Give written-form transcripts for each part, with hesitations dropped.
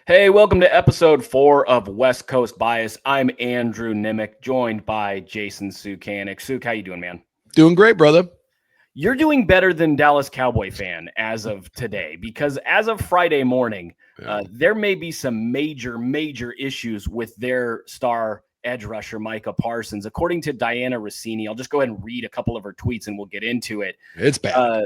Hey, welcome to episode 4 of West Coast Bias. I'm Andrew Nemec, joined by Jason Suke and Nemec. Suke, how you doing, man? Doing great, brother. You're doing better than Dallas Cowboy fan as of today, because as of Friday morning, there may be some major issues with their star edge rusher, Micah Parsons. According to Diana Rossini, I'll just go ahead and read a couple of her tweets and we'll get into it. It's bad.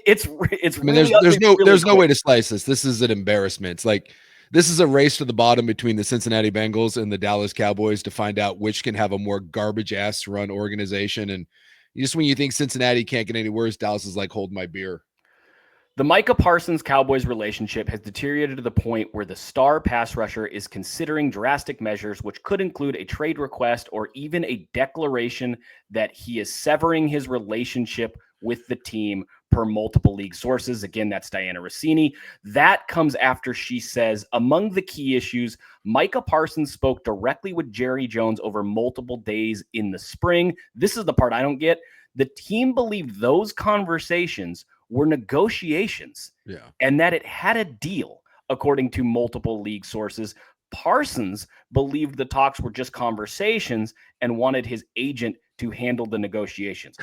It's I mean, there's no way to slice this. This is an embarrassment. It's like this is a race to the bottom between the Cincinnati Bengals and the Dallas Cowboys to find out which can have a more garbage ass run organization. And just when you think Cincinnati can't get any worse, Dallas is like, hold my beer. The Micah Parsons Cowboys relationship has deteriorated to the point where the star pass rusher is considering drastic measures, which could include a trade request or even a declaration that he is severing his relationship with the team, per multiple league sources. Again, that's Diana Rossini. That comes after she says, among the key issues, Micah Parsons spoke directly with Jerry Jones over multiple days in the spring. This is the part I don't get. The team believed those conversations were negotiations, and that it had a deal, according to multiple league sources. Parsons believed the talks were just conversations and wanted his agent to handle the negotiations.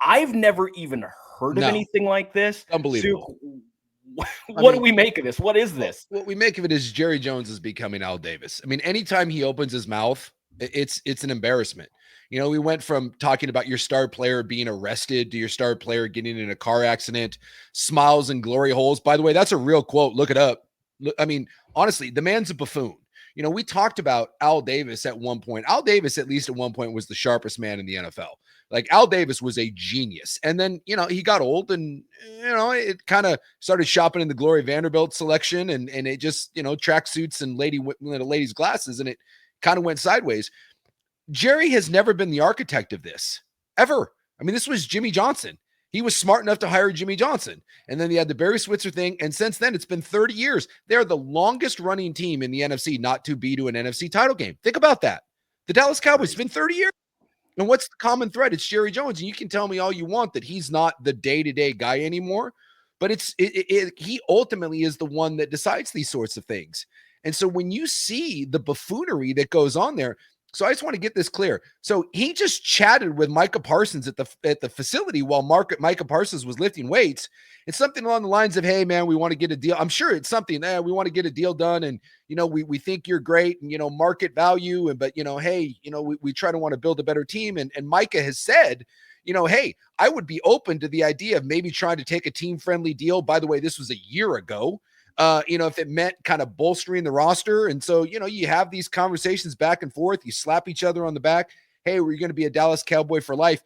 I've never even heard of anything like this. Unbelievable. So, what do we make of this? What is this? What we make of it is Jerry Jones is becoming Al Davis. I mean, anytime he opens his mouth, it's an embarrassment. You know, we went from talking about your star player being arrested to your star player getting in a car accident, smiles and glory holes. By the way, that's a real quote. Look it up. I mean, honestly, the man's a buffoon. You know, we talked about Al Davis at one point. Al Davis, at least at one point, was the sharpest man in the NFL. Like, Al Davis was a genius. And then, you know, he got old and, you know, it kind of started shopping in the Glory Vanderbilt selection and it just, you know, tracksuits and ladies' glasses, and it kind of went sideways. Jerry has never been the architect of this, ever. I mean, this was Jimmy Johnson. He was smart enough to hire Jimmy Johnson. And then he had the Barry Switzer thing. And since then, it's been 30 years. They're the longest running team in the NFC not to be to an NFC title game. Think about that. The Dallas Cowboys, it's been 30 years. And what's the common thread? It's Jerry Jones. And you can tell me all you want that he's not the day-to-day guy anymore. But he ultimately is the one that decides these sorts of things. And so when you see the buffoonery that goes on there, so I just want to get this clear. So he just chatted with Micah Parsons at the facility while Micah Parsons was lifting weights. It's something along the lines of, hey, man, we want to get a deal. I'm sure it's something, we want to get a deal done. And, you know, we think you're great and, you know, market value. But, you know, hey, you know, we try to want to build a better team. And Micah has said, you know, hey, I would be open to the idea of maybe trying to take a team-friendly deal. By the way, this was a year ago. You know, if it meant kind of bolstering the roster. And so, you know, you have these conversations back and forth, you slap each other on the back. Hey, we're going to be a Dallas Cowboy for life.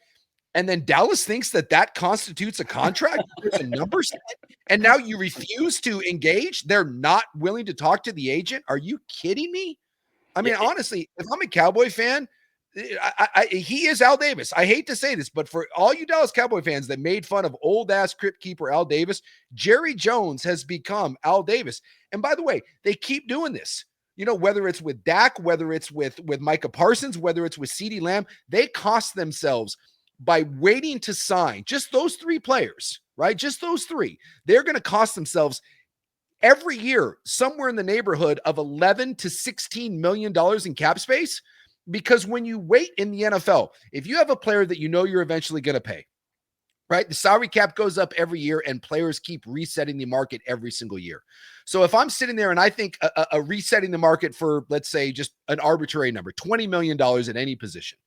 And then Dallas thinks that constitutes a contract. There's a number set. And now you refuse to engage. They're not willing to talk to the agent. Are you kidding me? I mean, honestly, if I'm a Cowboy fan, he is Al Davis. I hate to say this, but for all you Dallas Cowboy fans that made fun of old ass crypt keeper Al Davis, Jerry Jones has become Al Davis. And by the way, they keep doing this. You know, whether it's with Dak, whether it's with Micah Parsons, whether it's with CeeDee Lamb, they cost themselves by waiting to sign just those three players, right? Just those three. They're going to cost themselves every year somewhere in the neighborhood of $11 to $16 million in cap space. Because when you wait in the NFL, if you have a player that you know you're eventually going to pay, right? The salary cap goes up every year and players keep resetting the market every single year. So if I'm sitting there and I think a resetting the market for, let's say, just an arbitrary number, $20 million at any position,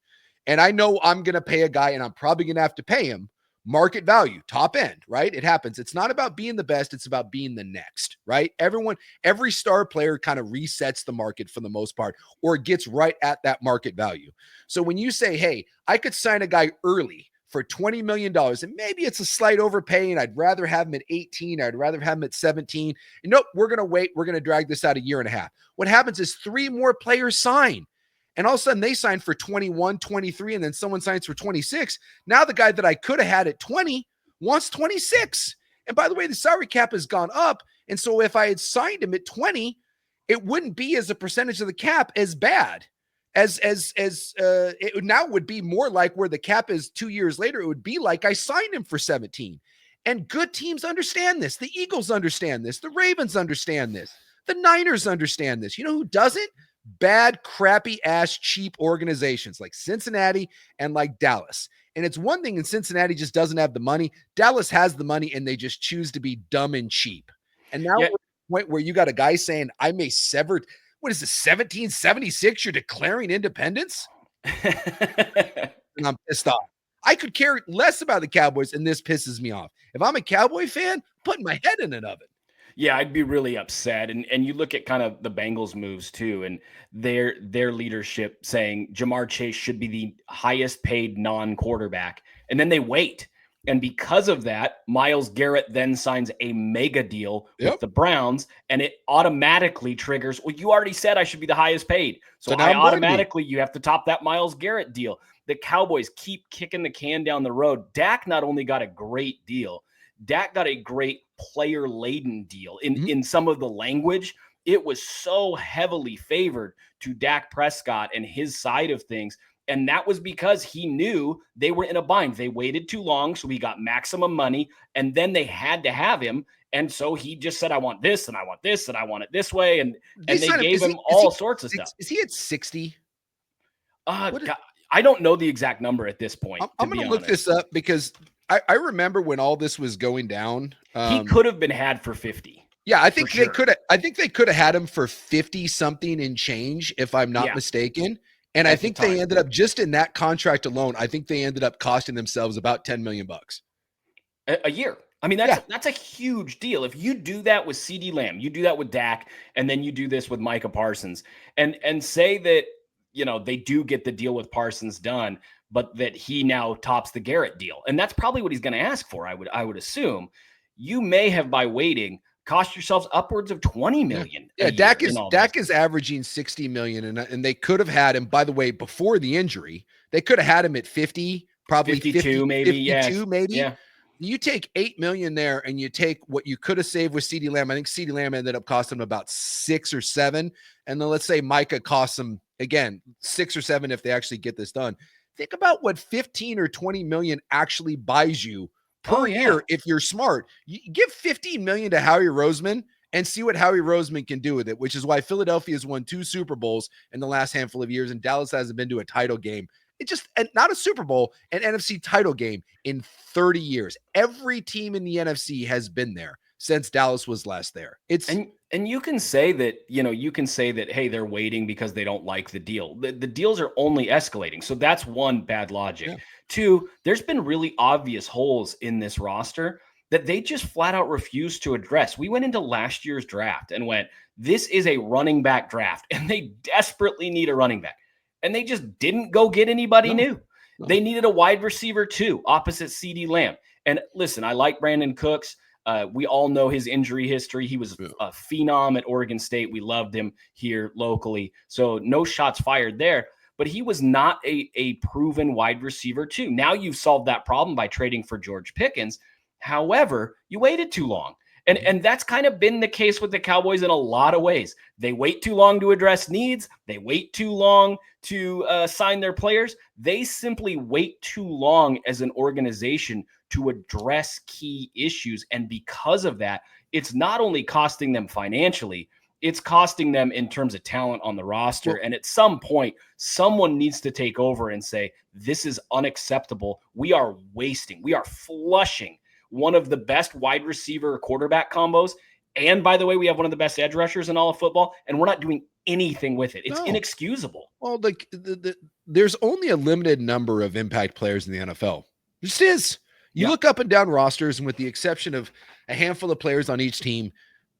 and I know I'm going to pay a guy and I'm probably going to have to pay him market value, top end, right? It happens. It's not about being the best. It's about being the next, right? Every star player kind of resets the market for the most part, or gets right at that market value. So when you say, hey, I could sign a guy early for $20 million, and maybe it's a slight overpay, and I'd rather have him at 18, I'd rather have him at 17. And nope, we're going to wait. We're going to drag this out a year and a half. What happens is 3 more players sign. And all of a sudden they sign for 21, 23, and then someone signs for 26. Now the guy that I could have had at 20 wants 26. And by the way, the salary cap has gone up. And so if I had signed him at 20, it wouldn't be as a percentage of the cap as bad as it now would be more like where the cap is 2 years later. It would be like I signed him for 17. And good teams understand this. The Eagles understand this. The Ravens understand this. The Niners understand this. You know who doesn't? Bad, crappy ass, cheap organizations like Cincinnati and like Dallas. And it's one thing, and Cincinnati just doesn't have the money. Dallas has the money, and they just choose to be dumb and cheap. And now we're at the point where you got a guy saying, I may sever. What is this, 1776? You're declaring independence? And I'm pissed off. I could care less about the Cowboys, and this pisses me off. If I'm a Cowboy fan, I'm putting my head in an oven. Yeah, I'd be really upset. And you look at kind of the Bengals moves too, and their leadership saying Jamar Chase should be the highest paid non-quarterback. And then they wait. And because of that, Myles Garrett then signs a mega deal with the Browns, and it automatically triggers, well, you already said I should be the highest paid. So I automatically, you have to top that Myles Garrett deal. The Cowboys keep kicking the can down the road. Dak not only got a great deal, Dak got a great player-laden deal. In some of the language, it was so heavily favored to Dak Prescott and his side of things. And that was because he knew they were in a bind. They waited too long, so he got maximum money, and then they had to have him. And so he just said, I want this, and I want this, and I want it this way. And they gave him all sorts of stuff. Is he at 60? I don't know the exact number at this point. I'm going to look this up because I remember when all this was going down. He could have been had for 50. Yeah, I think they could have. I think they could have had him for 50 something and change, if I'm not mistaken. And I think they ended up, just in that contract alone, I think they ended up costing themselves about $10 million a year. I mean, that's a huge deal. If you do that with CeeDee Lamb, you do that with Dak, and then you do this with Micah Parsons, and say that, you know, they do get the deal with Parsons done, but that he now tops the Garrett deal. And that's probably what he's going to ask for, I would assume. You may have, by waiting, cost yourselves upwards of $20 million. Yeah, Dak is averaging $60 million, and they could have had him, by the way, before the injury. They could have had him at 50, probably 52, maybe. 52, maybe. Yeah. You take $8 million there, and you take what you could have saved with CeeDee Lamb. I think CeeDee Lamb ended up costing them about 6 or 7. And then let's say Micah costs them, again, 6 or 7 if they actually get this done. Think about what 15 or 20 million actually buys you per year. If you're smart, you give 15 million to Howie Roseman and see what Howie Roseman can do with it, which is why Philadelphia has won 2 Super Bowls in the last handful of years, and Dallas hasn't been to a title game. Not a Super Bowl, an NFC title game in 30 years. Every team in the NFC has been there since Dallas was last there. And you can say that, hey, they're waiting because they don't like the deal. The deals are only escalating. So that's one, bad logic. Yeah. 2, there's been really obvious holes in this roster that they just flat out refuse to address. We went into last year's draft and went, this is a running back draft, and they desperately need a running back. And they just didn't go get anybody new. No. They needed a wide receiver too, opposite CeeDee Lamb. And listen, I like Brandon Cooks. We all know his injury history. He was a phenom at Oregon State. We loved him here locally. So no shots fired there. But he was not a proven wide receiver too. Now you've solved that problem by trading for George Pickens. However, you waited too long. And that's kind of been the case with the Cowboys in a lot of ways. They wait too long to address needs. They wait too long to sign their players. They simply wait too long as an organization to address key issues. And because of that, it's not only costing them financially, it's costing them in terms of talent on the roster. And at some point, someone needs to take over and say, this is unacceptable. We are wasting, we are flushing one of the best wide receiver quarterback combos. And by the way, we have one of the best edge rushers in all of football, and we're not doing anything with it. It's inexcusable. Well, like there's only a limited number of impact players in the NFL. It just is. You look up and down rosters, and with the exception of a handful of players on each team,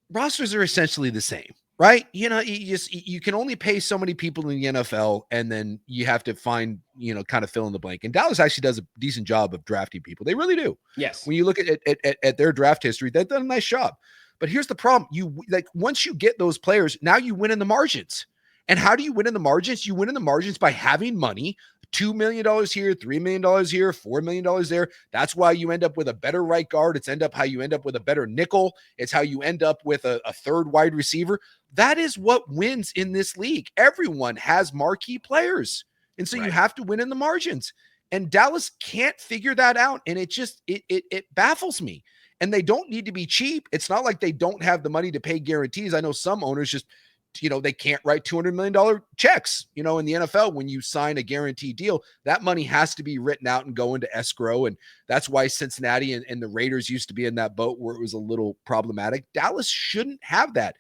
rosters are essentially the same, right? You can only pay so many people in the NFL, and then you have to find, kind of fill in the blank. And Dallas actually does a decent job of drafting people. They really do. Yes. When you look at their draft history, they've done a nice job. But here's the problem. Once you get those players, now you win in the margins. And how do you win in the margins? You win in the margins by having money. $2 million here, $3 million here, $4 million there. That's why you end up with a better right guard. It's how you end up with a better nickel. It's how you end up with a third wide receiver. That is what wins in this league. Everyone has marquee players. And so you have to win in the margins. And Dallas can't figure that out. And it baffles me. and they don't need to be cheap. It's not like they don't have the money to pay guarantees. I know some owners just, they can't write $200 million checks, in the NFL. When you sign a guaranteed deal, that money has to be written out and go into escrow. And that's why Cincinnati and the Raiders used to be in that boat where it was a little problematic. Dallas shouldn't have that.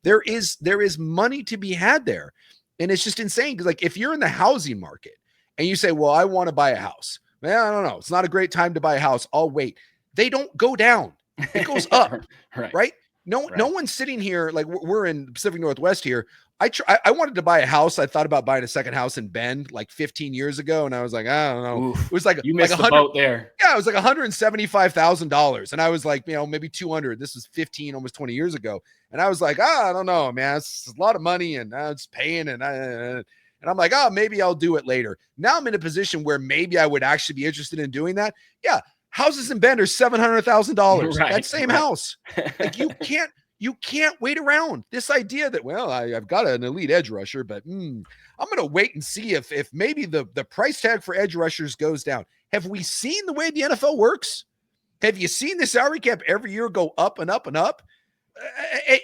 There is money to be had there. And it's just insane. Cause like if you're in the housing market and you say, well, I want to buy a house. Well, I don't know. It's not a great time to buy a house. I'll wait. They don't go down. It goes up, right? No one's sitting here like we're in the Pacific Northwest here. I wanted to buy a house. I thought about buying a second house in Bend like 15 years ago, and I was like, I don't know. Oof, it was like you missed the boat there. Yeah, it was like $175,000, and I was like, maybe 200. This was 15, almost 20 years ago, and I was like, I don't know, man. It's a lot of money, and it's paying, and I'm like, maybe I'll do it later. Now I'm in a position where maybe I would actually be interested in doing that. Yeah. Houses in Bend are $700,000. That same house. Like you can't wait around. This idea that, well, I've got an elite edge rusher, but I'm going to wait and see if maybe the price tag for edge rushers goes down. Have we seen the way the NFL works? Have you seen the salary cap every year go up and up and up?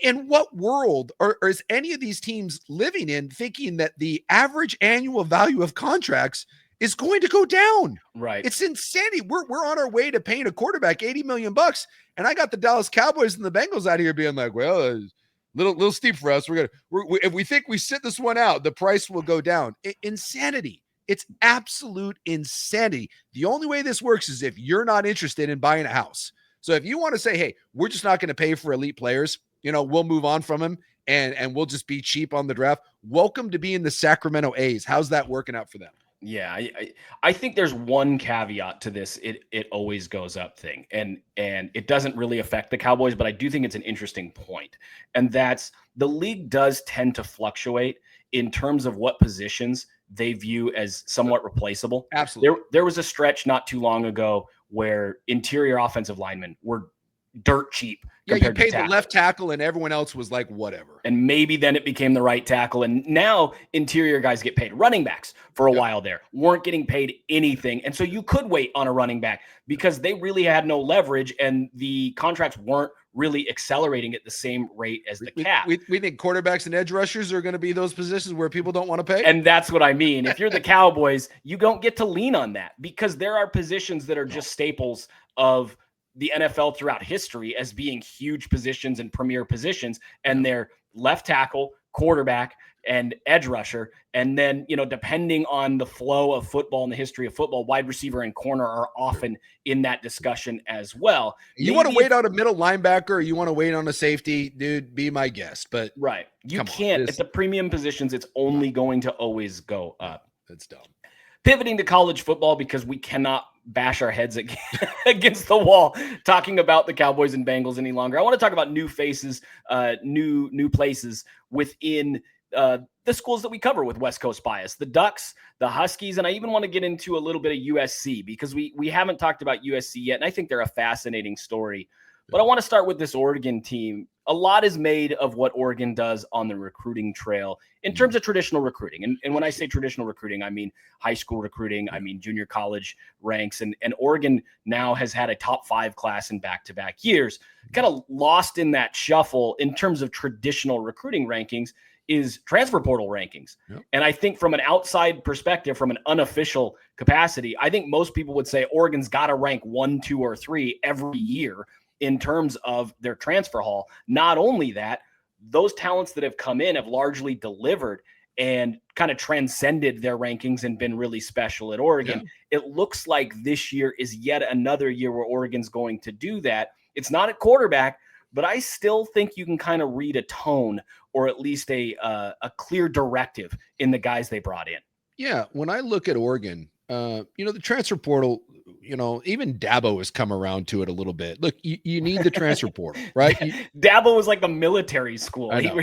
In what world or is any of these teams living in thinking that the average annual value of contracts is going to go down? Right. It's insanity. We're on our way to paying a quarterback $80 million. And I got the Dallas Cowboys and the Bengals out here being like, well, little steep for us. If we think we sit this one out, the price will go down. Insanity. It's absolute insanity. The only way this works is if you're not interested in buying a house. So if you want to say, hey, we're just not going to pay for elite players, we'll move on from them and we'll just be cheap on the draft. Welcome to being the Sacramento A's. How's that working out for them? Yeah, I think there's one caveat to this. It always goes up thing, and it doesn't really affect the Cowboys, but I do think it's an interesting point, and that's the league does tend to fluctuate in terms of what positions they view as somewhat replaceable. Absolutely. There was a stretch not too long ago where interior offensive linemen were dirt cheap. Yeah, you paid the left tackle and everyone else was like, whatever. And maybe then it became the right tackle. And now interior guys get paid. Running backs for a while there weren't getting paid anything. And so you could wait on a running back because they really had no leverage and the contracts weren't really accelerating at the same rate as the cap. We think quarterbacks and edge rushers are going to be those positions where people don't want to pay. And that's what I mean. If you're the Cowboys, you don't get to lean on that because there are positions that are just staples of the NFL throughout history as being huge positions and premier positions, and they're left tackle, quarterback, and edge rusher. And then, depending on the flow of football and the history of football, wide receiver and corner are often in that discussion as well. You want to wait on a middle linebacker or you want to wait on a safety, dude, be my guest. But right. You can't. At the premium positions, it's only going to always go up. That's dumb. Pivoting to college football because we cannot bash our heads against the wall talking about the Cowboys and Bengals any longer. I want to talk about new faces, new places within the schools that we cover with West Coast bias, the Ducks, the Huskies, and I even want to get into a little bit of USC because we haven't talked about USC yet, and I think they're a fascinating story. But I want to start with this Oregon team. A lot is made of what Oregon does on the recruiting trail in terms of traditional recruiting. And when I say traditional recruiting, I mean high school recruiting, I mean junior college ranks. And Oregon now has had a top 5 class in back-to-back years. Kind of lost in that shuffle in terms of traditional recruiting rankings is transfer portal rankings. Yep. And I think from an outside perspective, from an unofficial capacity, I think most people would say Oregon's got to rank 1, 2, or 3 every year in terms of their transfer haul. Not only that, those talents that have come in have largely delivered and kind of transcended their rankings and been really special at Oregon. Yeah. It looks like this year is yet another year where Oregon's going to do that. It's not at quarterback, but I still think you can kind of read a tone or at least a clear directive in the guys they brought in. Yeah, when I look at Oregon, the transfer portal, even Dabo has come around to it a little bit. Look, you need the transfer portal, right? Dabo was like a military school. It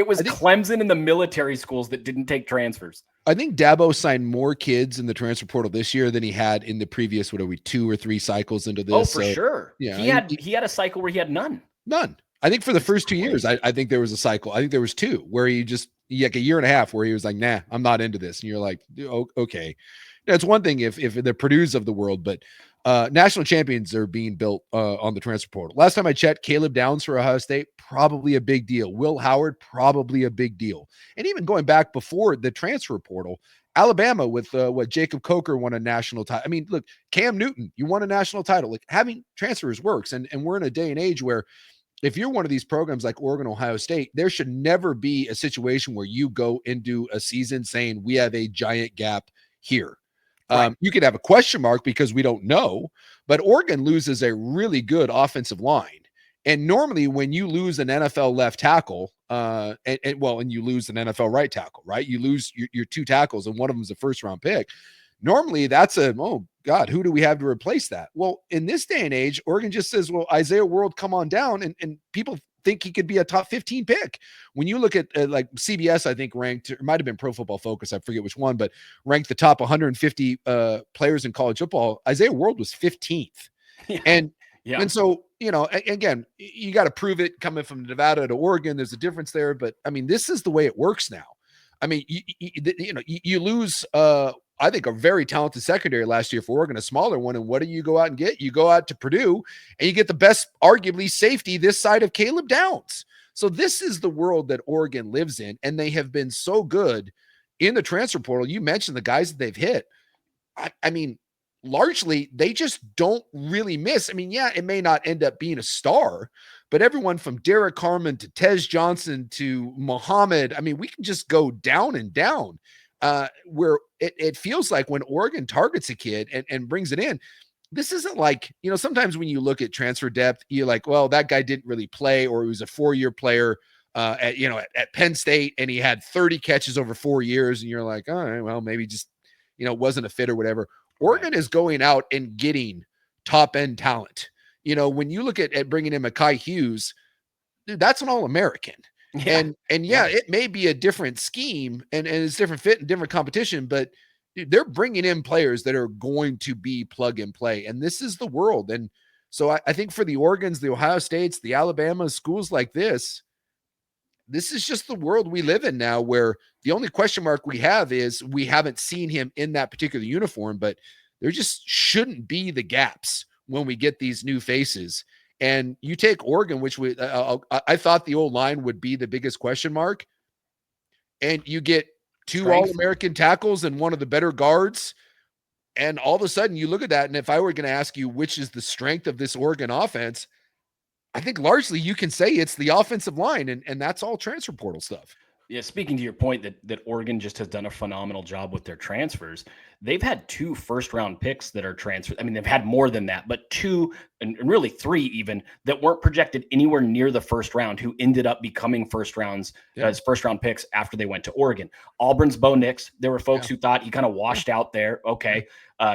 was Clemson and the military schools that didn't take transfers. I think Dabo signed more kids in the transfer portal this year than he had in the previous, 2 or 3 cycles into this. Oh, for sure. Yeah, he had a cycle where he had none. I think for the first 2 years, I think there was a cycle. I think there was 2 where he like a year and a half where he was like, nah, I'm not into this. And you're like, oh, okay. It's one thing if the Purdue's of the world, but National champions are being built on the transfer portal. Last time I checked, Caleb Downs for Ohio State, probably a big deal. Will Howard, probably a big deal. And even going back before the transfer portal, Alabama with what Jacob Coker won a national title. I mean, look, Cam Newton, you won a national title. Like, having transfers works. And we're in a day and age where if you're one of these programs like Oregon, Ohio State, there should never be a situation where you go into a season saying we have a giant gap here. Right. You could have a question mark because we don't know, but Oregon loses a really good offensive line. And normally when you lose an NFL left tackle, and you lose an NFL right tackle, right? You lose your two tackles and one of them is a first round pick. Normally that's oh God, who do we have to replace that? Well, in this day and age, Oregon just says, well, Isaiah World, come on down. And people think he could be a top 15 pick. When you look at like CBS, I think ranked, it might've been Pro Football Focus, I forget which one, but ranked the top 150 players in college football. Isaiah World was 15th. Yeah. And so, again, you got to prove it coming from Nevada to Oregon. There's a difference there, but I mean, this is the way it works now. I mean, you lose, I think, a very talented secondary last year for Oregon, a smaller one. And what do you go out and get? You go out to Purdue and you get the best, arguably, safety this side of Caleb Downs. So this is the world that Oregon lives in. And they have been so good in the transfer portal. You mentioned the guys that they've hit. I mean, largely, they just don't really miss. I mean, yeah, it may not end up being a star, but everyone from Derek Harmon to Tez Johnson to Muhammad, I mean, we can just go down and down. Where it feels like when Oregon targets a kid and brings it in, this isn't like, sometimes when you look at transfer depth, you're like, well, that guy didn't really play, or he was a 4-year player at Penn State and he had 30 catches over 4 years. And you're like, all right, well, maybe just, wasn't a fit or whatever. Oregon is going out and getting top end talent. When you look at bringing in Micah Hughes, dude, that's an All-American. Yeah. And it may be a different scheme and it's different fit and different competition, but dude, they're bringing in players that are going to be plug and play. And this is the world. And so I think for the Oregons, the Ohio States, the Alabamas, schools like this is just the world we live in now, where the only question mark we have is we haven't seen him in that particular uniform, but there just shouldn't be the gaps when we get these new faces. And you take Oregon, which I thought the old line would be the biggest question mark. And you get two All-American tackles and one of the better guards. And all of a sudden you look at that. And if I were going to ask you, which is the strength of this Oregon offense, I think largely you can say it's the offensive line, and that's all transfer portal stuff. Yeah, speaking to your point that Oregon just has done a phenomenal job with their transfers. They've had 2 first-round picks that are transferred. I mean, they've had more than that, but 2 and really 3 even that weren't projected anywhere near the first round, who ended up becoming first-round picks after they went to Oregon. Auburn's Bo Nix. There were folks who thought he kind of washed out there. Okay.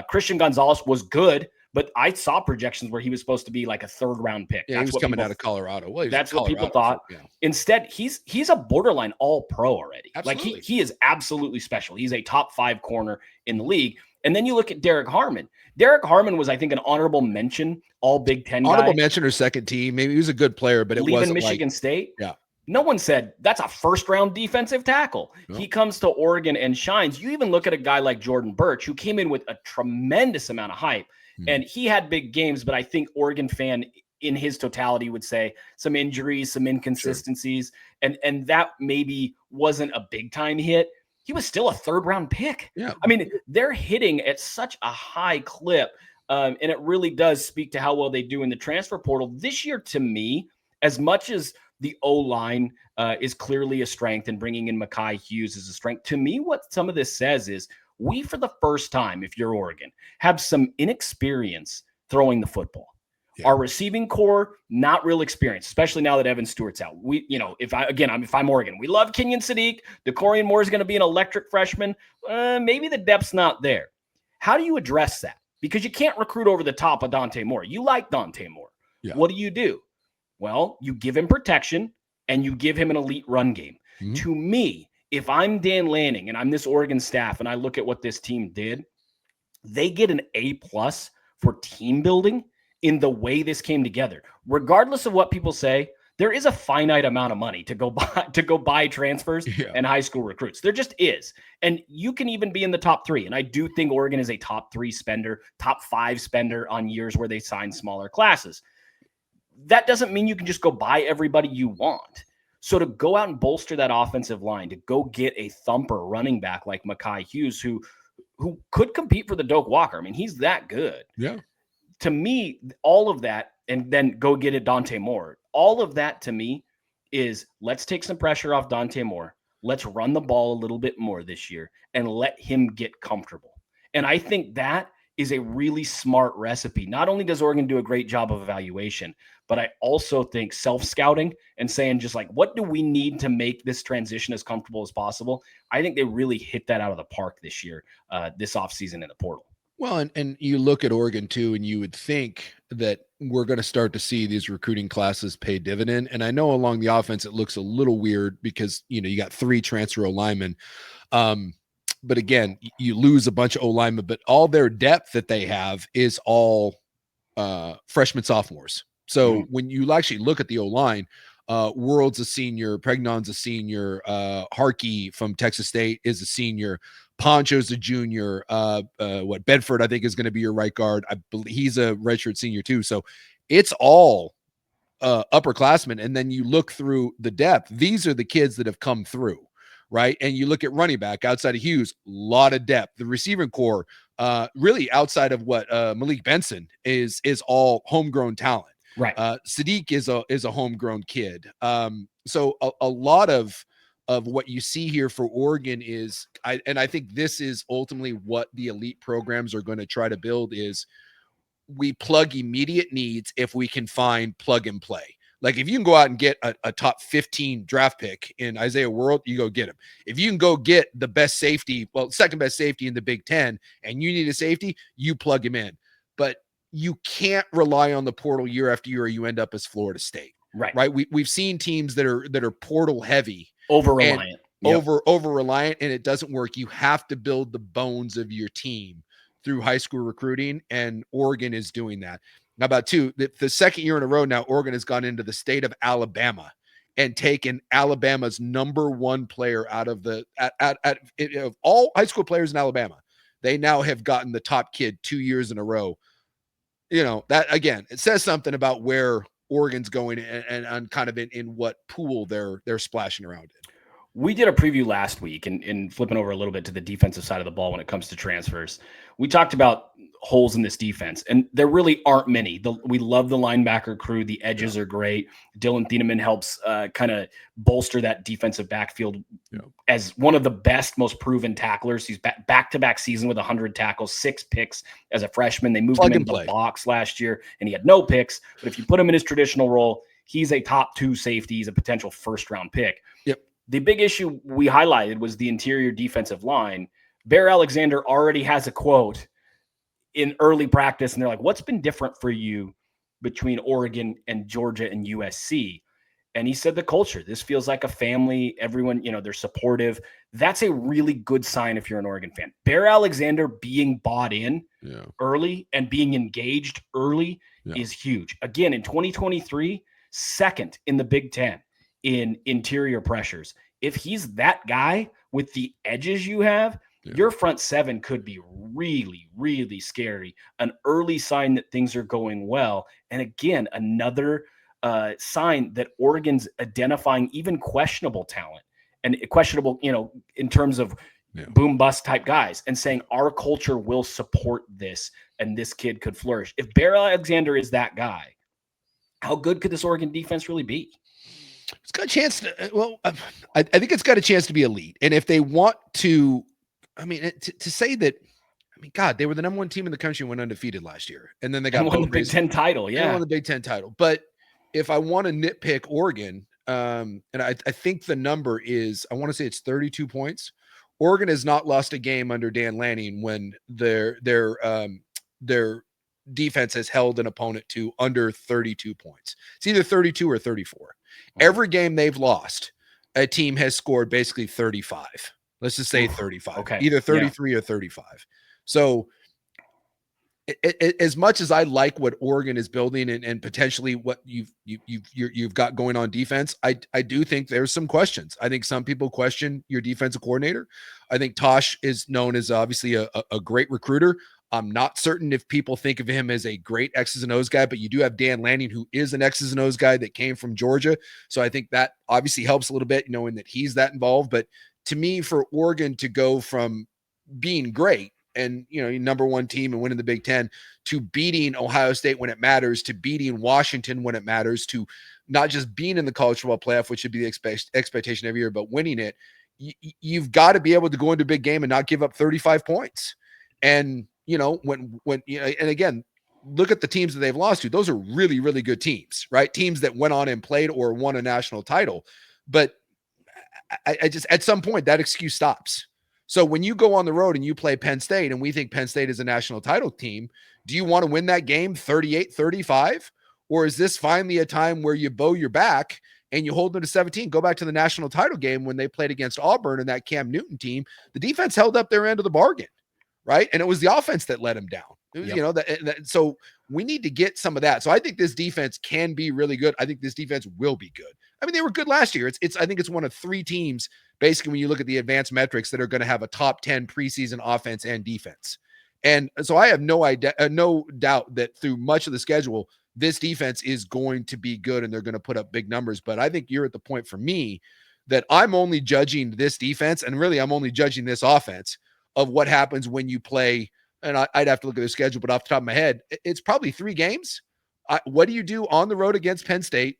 Christian Gonzalez was good, but I saw projections where he was supposed to be like a 3rd-round pick. Yeah, he was coming out of Colorado. Well, that's what people thought. Instead, he's a borderline all-pro already. Absolutely. Like he is absolutely special. He's a top 5 corner in the league. And then you look at Derek Harmon. Derek Harmon was, I think, an honorable mention, all Big Ten honorable mention or second team. Maybe he was a good player, but it wasn't Michigan State. Yeah. No one said that's a first-round defensive tackle. No. He comes to Oregon and shines. You even look at a guy like Jordan Birch, who came in with a tremendous amount of hype. And he had big games, but I think Oregon fan in his totality would say some injuries, some inconsistencies, and that maybe wasn't a big time hit. He was still a 3rd-round pick. Yeah. I mean, they're hitting at such a high clip, and it really does speak to how well they do in the transfer portal. This year, to me, as much as the O-line is clearly a strength and bringing in Micah Hughes is a strength, to me, what some of this says is we, for the first time, if you're Oregon, have some inexperience throwing the football. Yeah. Our receiving core, not real experience, especially now that Evan Stewart's out. If I'm Oregon, we love Kenyon Sadiq. DeCorian Moore is going to be an electric freshman. Maybe the depth's not there. How do you address that? Because you can't recruit over the top of Dante Moore. You like Dante Moore. Yeah. What do? Well, you give him protection and you give him an elite run game. Mm-hmm. To me, if I'm Dan Lanning and I'm this Oregon staff and I look at what this team did, they get an A+ for team building in the way this came together. Regardless of what people say, there is a finite amount of money to go buy transfers and high school recruits. There just is. And you can even be in the top 3. And I do think Oregon is a top 3 spender, top 5 spender on years where they sign smaller classes. That doesn't mean you can just go buy everybody you want. So to go out and bolster that offensive line, to go get a thumper running back like Mekhi Hughes, who could compete for the Doak Walker. I mean, he's that good. Yeah. To me, all of that, and then go get it Dante Moore. All of that to me is, let's take some pressure off Dante Moore. Let's run the ball a little bit more this year and let him get comfortable. And I think that is a really smart recipe. Not only does Oregon do a great job of evaluation, but I also think self-scouting and saying just like, what do we need to make this transition as comfortable as possible? I think they really hit that out of the park this year, this offseason in the portal. Well, and you look at Oregon too, and you would think that we're going to start to see these recruiting classes pay dividend. And I know along the offense, it looks a little weird because, you got 3 transfer O-linemen. But again, you lose a bunch of O-linemen, but all their depth that they have is all freshmen, sophomores. So when you actually look at the O-line, World's a senior, Pregnon's a senior, Harkey from Texas State is a senior, Poncho's a junior, Bedford, I think, is going to be your right guard. I believe he's a redshirt senior too. So it's all upperclassmen. And then you look through the depth. These are the kids that have come through, right? And you look at running back outside of Hughes, a lot of depth. The receiving core, really outside of what Malik Benson is all homegrown talent. Right. Sadiq is a homegrown kid. So a lot of what you see here for Oregon is, I think this is ultimately what the elite programs are going to try to build is we plug immediate needs if we can find plug and play. Like if you can go out and get a top 15 draft pick in Isaiah World, you go get him. If you can go get the best safety, second best safety in the Big Ten, and you need a safety, you plug him in. But you can't rely on the portal year after year, or you end up as Florida State. Right. We've seen teams that are portal heavy, over reliant, over reliant, and it doesn't work. You have to build the bones of your team through high school recruiting, and Oregon is doing that. How about the second year in a row now, Oregon has gone into the state of Alabama and taken Alabama's number 1 player out of of all high school players in Alabama. They now have gotten the top kid 2 years in a row. That again, it says something about where Oregon's going and kind of in what pool they're splashing around in. We did a preview last week and flipping over a little bit to the defensive side of the ball when it comes to transfers. We talked about holes in this defense, and there really aren't many. We love the linebacker crew. The edges are great. Dylan Thieneman helps kind of bolster that defensive backfield as one of the best, most proven tacklers. He's back-to-back season with 100 tackles, 6 picks as a freshman. They moved him into the box last year, and he had no picks. But if you put him in his traditional role, he's a top 2 safety. He's a potential first-round pick. Yep. The big issue we highlighted was the interior defensive line. Bear Alexander already has a quote in early practice, and they're like, what's been different for you between Oregon and Georgia and USC? And he said the culture. This feels like a family. Everyone, they're supportive. That's a really good sign if you're an Oregon fan. Bear Alexander being bought in early and being engaged early is huge. Again, in 2023, second in the Big Ten in interior pressures. If he's that guy with the edges you have, your front 7 could be really, really scary. An early sign that things are going well. And again, another sign that Oregon's identifying even questionable talent and questionable, in terms of boom bust type guys, and saying our culture will support this and this kid could flourish. If Bear Alexander is that guy, how good could this Oregon defense really be? It's got a chance to, I think it's got a chance to be elite. And if they want to, to say that, God, they were the number 1 team in the country and went undefeated last year. And then they got won the Big Ten title. They won the Big Ten title. But if I want to nitpick Oregon, and I think the number is, I want to say it's 32 points. Oregon has not lost a game under Dan Lanning when their defense has held an opponent to under 32 points. It's either 32 or 34. Every game they've lost, a team has scored basically 35. Let's just say 35. Okay. Either 33 or 35. So as much as I like what Oregon is building and potentially what you've got going on defense, I do think there's some questions. I think some people question your defensive coordinator. I think Tosh is known as obviously a great recruiter. I'm not certain if people think of him as a great X's and O's guy, but you do have Dan Lanning, who is an X's and O's guy that came from Georgia. So I think that obviously helps a little bit, knowing that he's that involved. But to me, for Oregon to go from being great and, number one team and winning the Big Ten to beating Ohio State when it matters, to beating Washington when it matters, to not just being in the college football playoff, which should be the expectation every year, but winning it, you've got to be able to go into a big game and not give up 35 points. And, when and again, look at the teams that they've lost to. Those are really, really good teams, right? Teams that went on and played or won a national title. But I just, at some point, that excuse stops. So when you go on the road and you play Penn State, and we think Penn State is a national title team, do you want to win that game 38-35? Or is this finally a time where you bow your back and you hold them to 17? Go back to the national title game when they played against Auburn and that Cam Newton team. The defense held up their end of the bargain, right? And it was the offense that let them down. It was, so we need to get some of that. So I think this defense can be really good. I think this defense will be good. I mean, they were good last year. I think it's one of three teams, basically, when you look at the advanced metrics, that are going to have a top 10 preseason offense and defense. And so I have no doubt that through much of the schedule, this defense is going to be good and they're going to put up big numbers. But I think you're at the point for me that I'm only judging this defense, and really I'm only judging this offense, of what happens when you play. And I'd have to look at the schedule, but off the top of my head, it's probably 3 games. What do you do on the road against Penn State?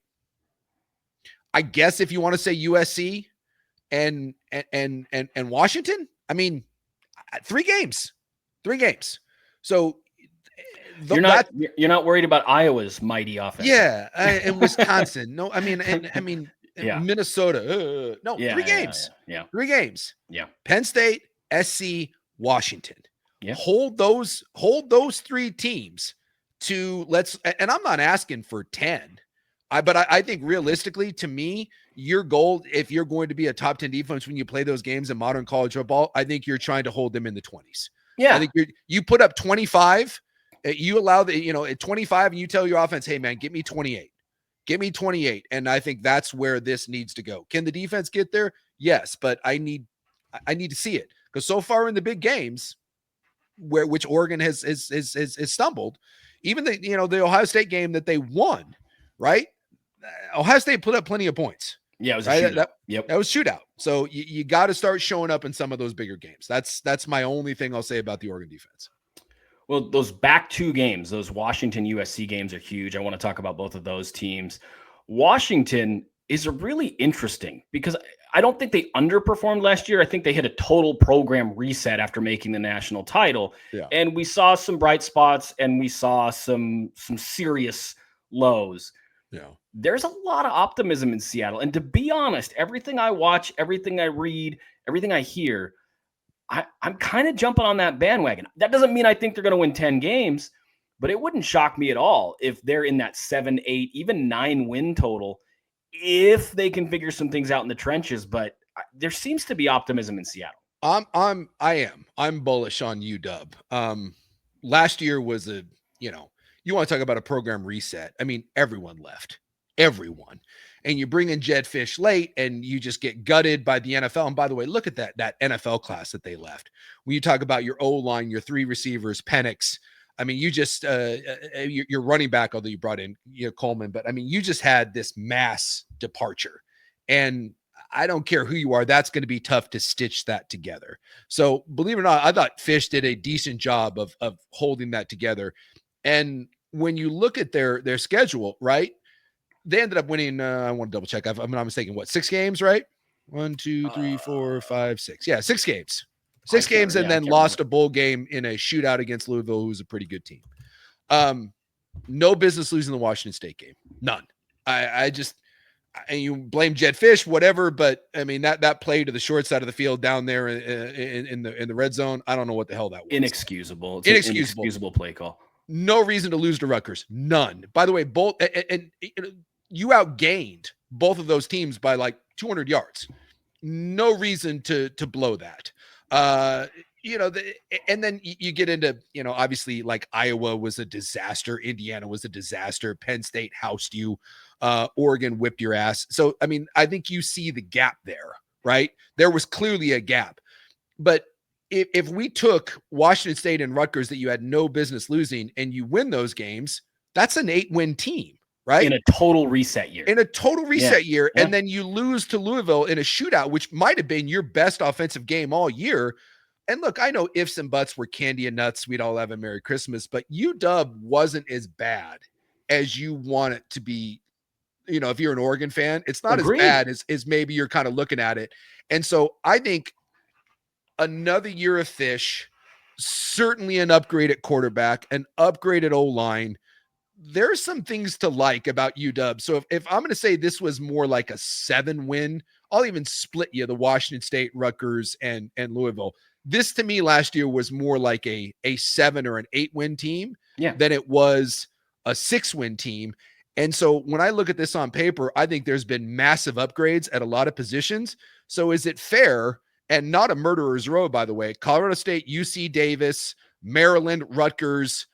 I guess if you want to say USC and Washington, I mean, 3 games. So you're not worried about Iowa's mighty offense. Yeah, and Wisconsin. No, I mean, yeah. Minnesota. No, yeah, 3 games. Yeah. 3 games. Yeah. Penn State, SC, Washington. Yeah. Hold those 3 teams to and I'm not asking for 10. But I think realistically, to me, your goal, if you're going to be a top 10 defense when you play those games in modern college football, I think you're trying to hold them in the 20s. Yeah. I think you put up 25, you allow at 25, and you tell your offense, hey man, get me 28. Give me 28. And I think that's where this needs to go. Can the defense get there? Yes, but I need to see it, because so far in the big games which Oregon has stumbled, even the Ohio State game that they won, right? Ohio State put up plenty of points. Yeah, it was right? a shootout. That was shootout. So you got to start showing up in some of those bigger games. That's my only thing I'll say about the Oregon defense. Well, those back 2 games, those Washington USC games, are huge. I want to talk about both of those teams. Washington is really interesting because I don't think they underperformed last year. I think they hit a total program reset after making the national title. Yeah. And we saw some bright spots and we saw some serious lows. Yeah. There's a lot of optimism in Seattle. And to be honest, everything I watch, everything I read, everything I hear, I'm kind of jumping on that bandwagon. That doesn't mean I think they're going to win 10 games, but it wouldn't shock me at all if they're in that 7, 8, even 9 win total, if they can figure some things out in the trenches. But there seems to be optimism in Seattle. I'm bullish on UW. Last year was you want to talk about a program reset. I mean, everyone left. Everyone. And you bring in Jed Fish late and you just get gutted by the NFL. And by the way, look at that NFL class that they left. When you talk about your O-line, your 3 receivers, Penix, I mean, you just your running back, although you brought in Coleman, but I mean, you just had this mass departure. And I don't care who you are, that's going to be tough to stitch that together. So believe it or not, I thought Fish did a decent job of holding that together. And when you look at their schedule, right, they ended up winning. I want to double check. I'm not mistaken. 6 games, right? 1, 2, 3, 4, 5, 6. Yeah, 6 games. 6 games, and then lost a bowl game in a shootout against Louisville, who's a pretty good team. No business losing the Washington State game. None. And you blame Jed Fish, whatever, but I mean that play to the short side of the field down there in the red zone. I don't know what the hell that was. Inexcusable. It's inexcusable play call. No reason to lose to Rutgers. None. By the way, both and you outgained both of those teams by like 200 yards. No reason to blow that. and then you get into, obviously like Iowa was a disaster. Indiana was a disaster. Penn State housed you. Oregon whipped your ass. So, I mean, I think you see the gap there, right? There was clearly a gap. But if we took Washington State and Rutgers that you had no business losing and you win those games, that's an 8-win team, right? In a total reset year. Yeah. And then you lose to Louisville in a shootout, which might have been your best offensive game all year. And look, I know ifs and buts were candy and nuts. We'd all have a Merry Christmas, but UW wasn't as bad as you want it to be. If you're an Oregon fan, it's not as bad as maybe you're kind of looking at it. And so I think another year of Fish, certainly an upgrade at quarterback, an upgraded O-line. There's some things to like about UW. So if I'm going to say this was more like a 7-win, I'll even split you the Washington State, Rutgers, and Louisville. This to me last year was more like a 7 or an 8-win team than it was a 6-win team. And so when I look at this on paper, I think there's been massive upgrades at a lot of positions. So is it fair, and not a murderer's row, by the way, Colorado State, UC Davis, Maryland, Rutgers,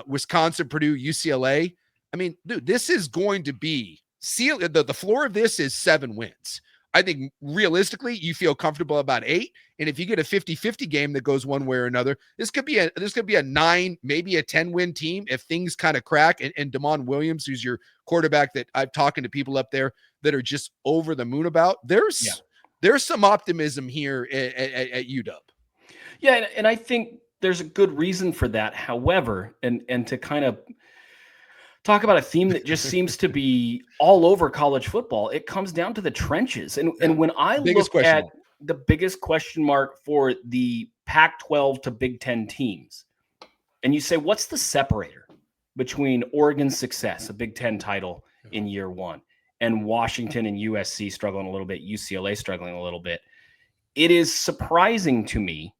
Wisconsin, Purdue, UCLA. I mean, dude, this is going to be the floor of this is 7 wins. I think realistically, you feel comfortable about 8. And if you get a 50-50 game that goes one way or another, this could be a 9, maybe a 10-win team if things kind of crack. And Damon Williams, who's your quarterback that I've talking to people up there that are just over the moon about, there's some optimism here at UW. Yeah, and I think there's a good reason for that. However, and to kind of talk about a theme that just seems to be all over college football, it comes down to the trenches. And when I look at the biggest question mark for the Pac-12 to Big Ten teams, and you say, what's the separator between Oregon's success, a Big Ten title in year one, and Washington and USC struggling a little bit, UCLA struggling a little bit? It is surprising to me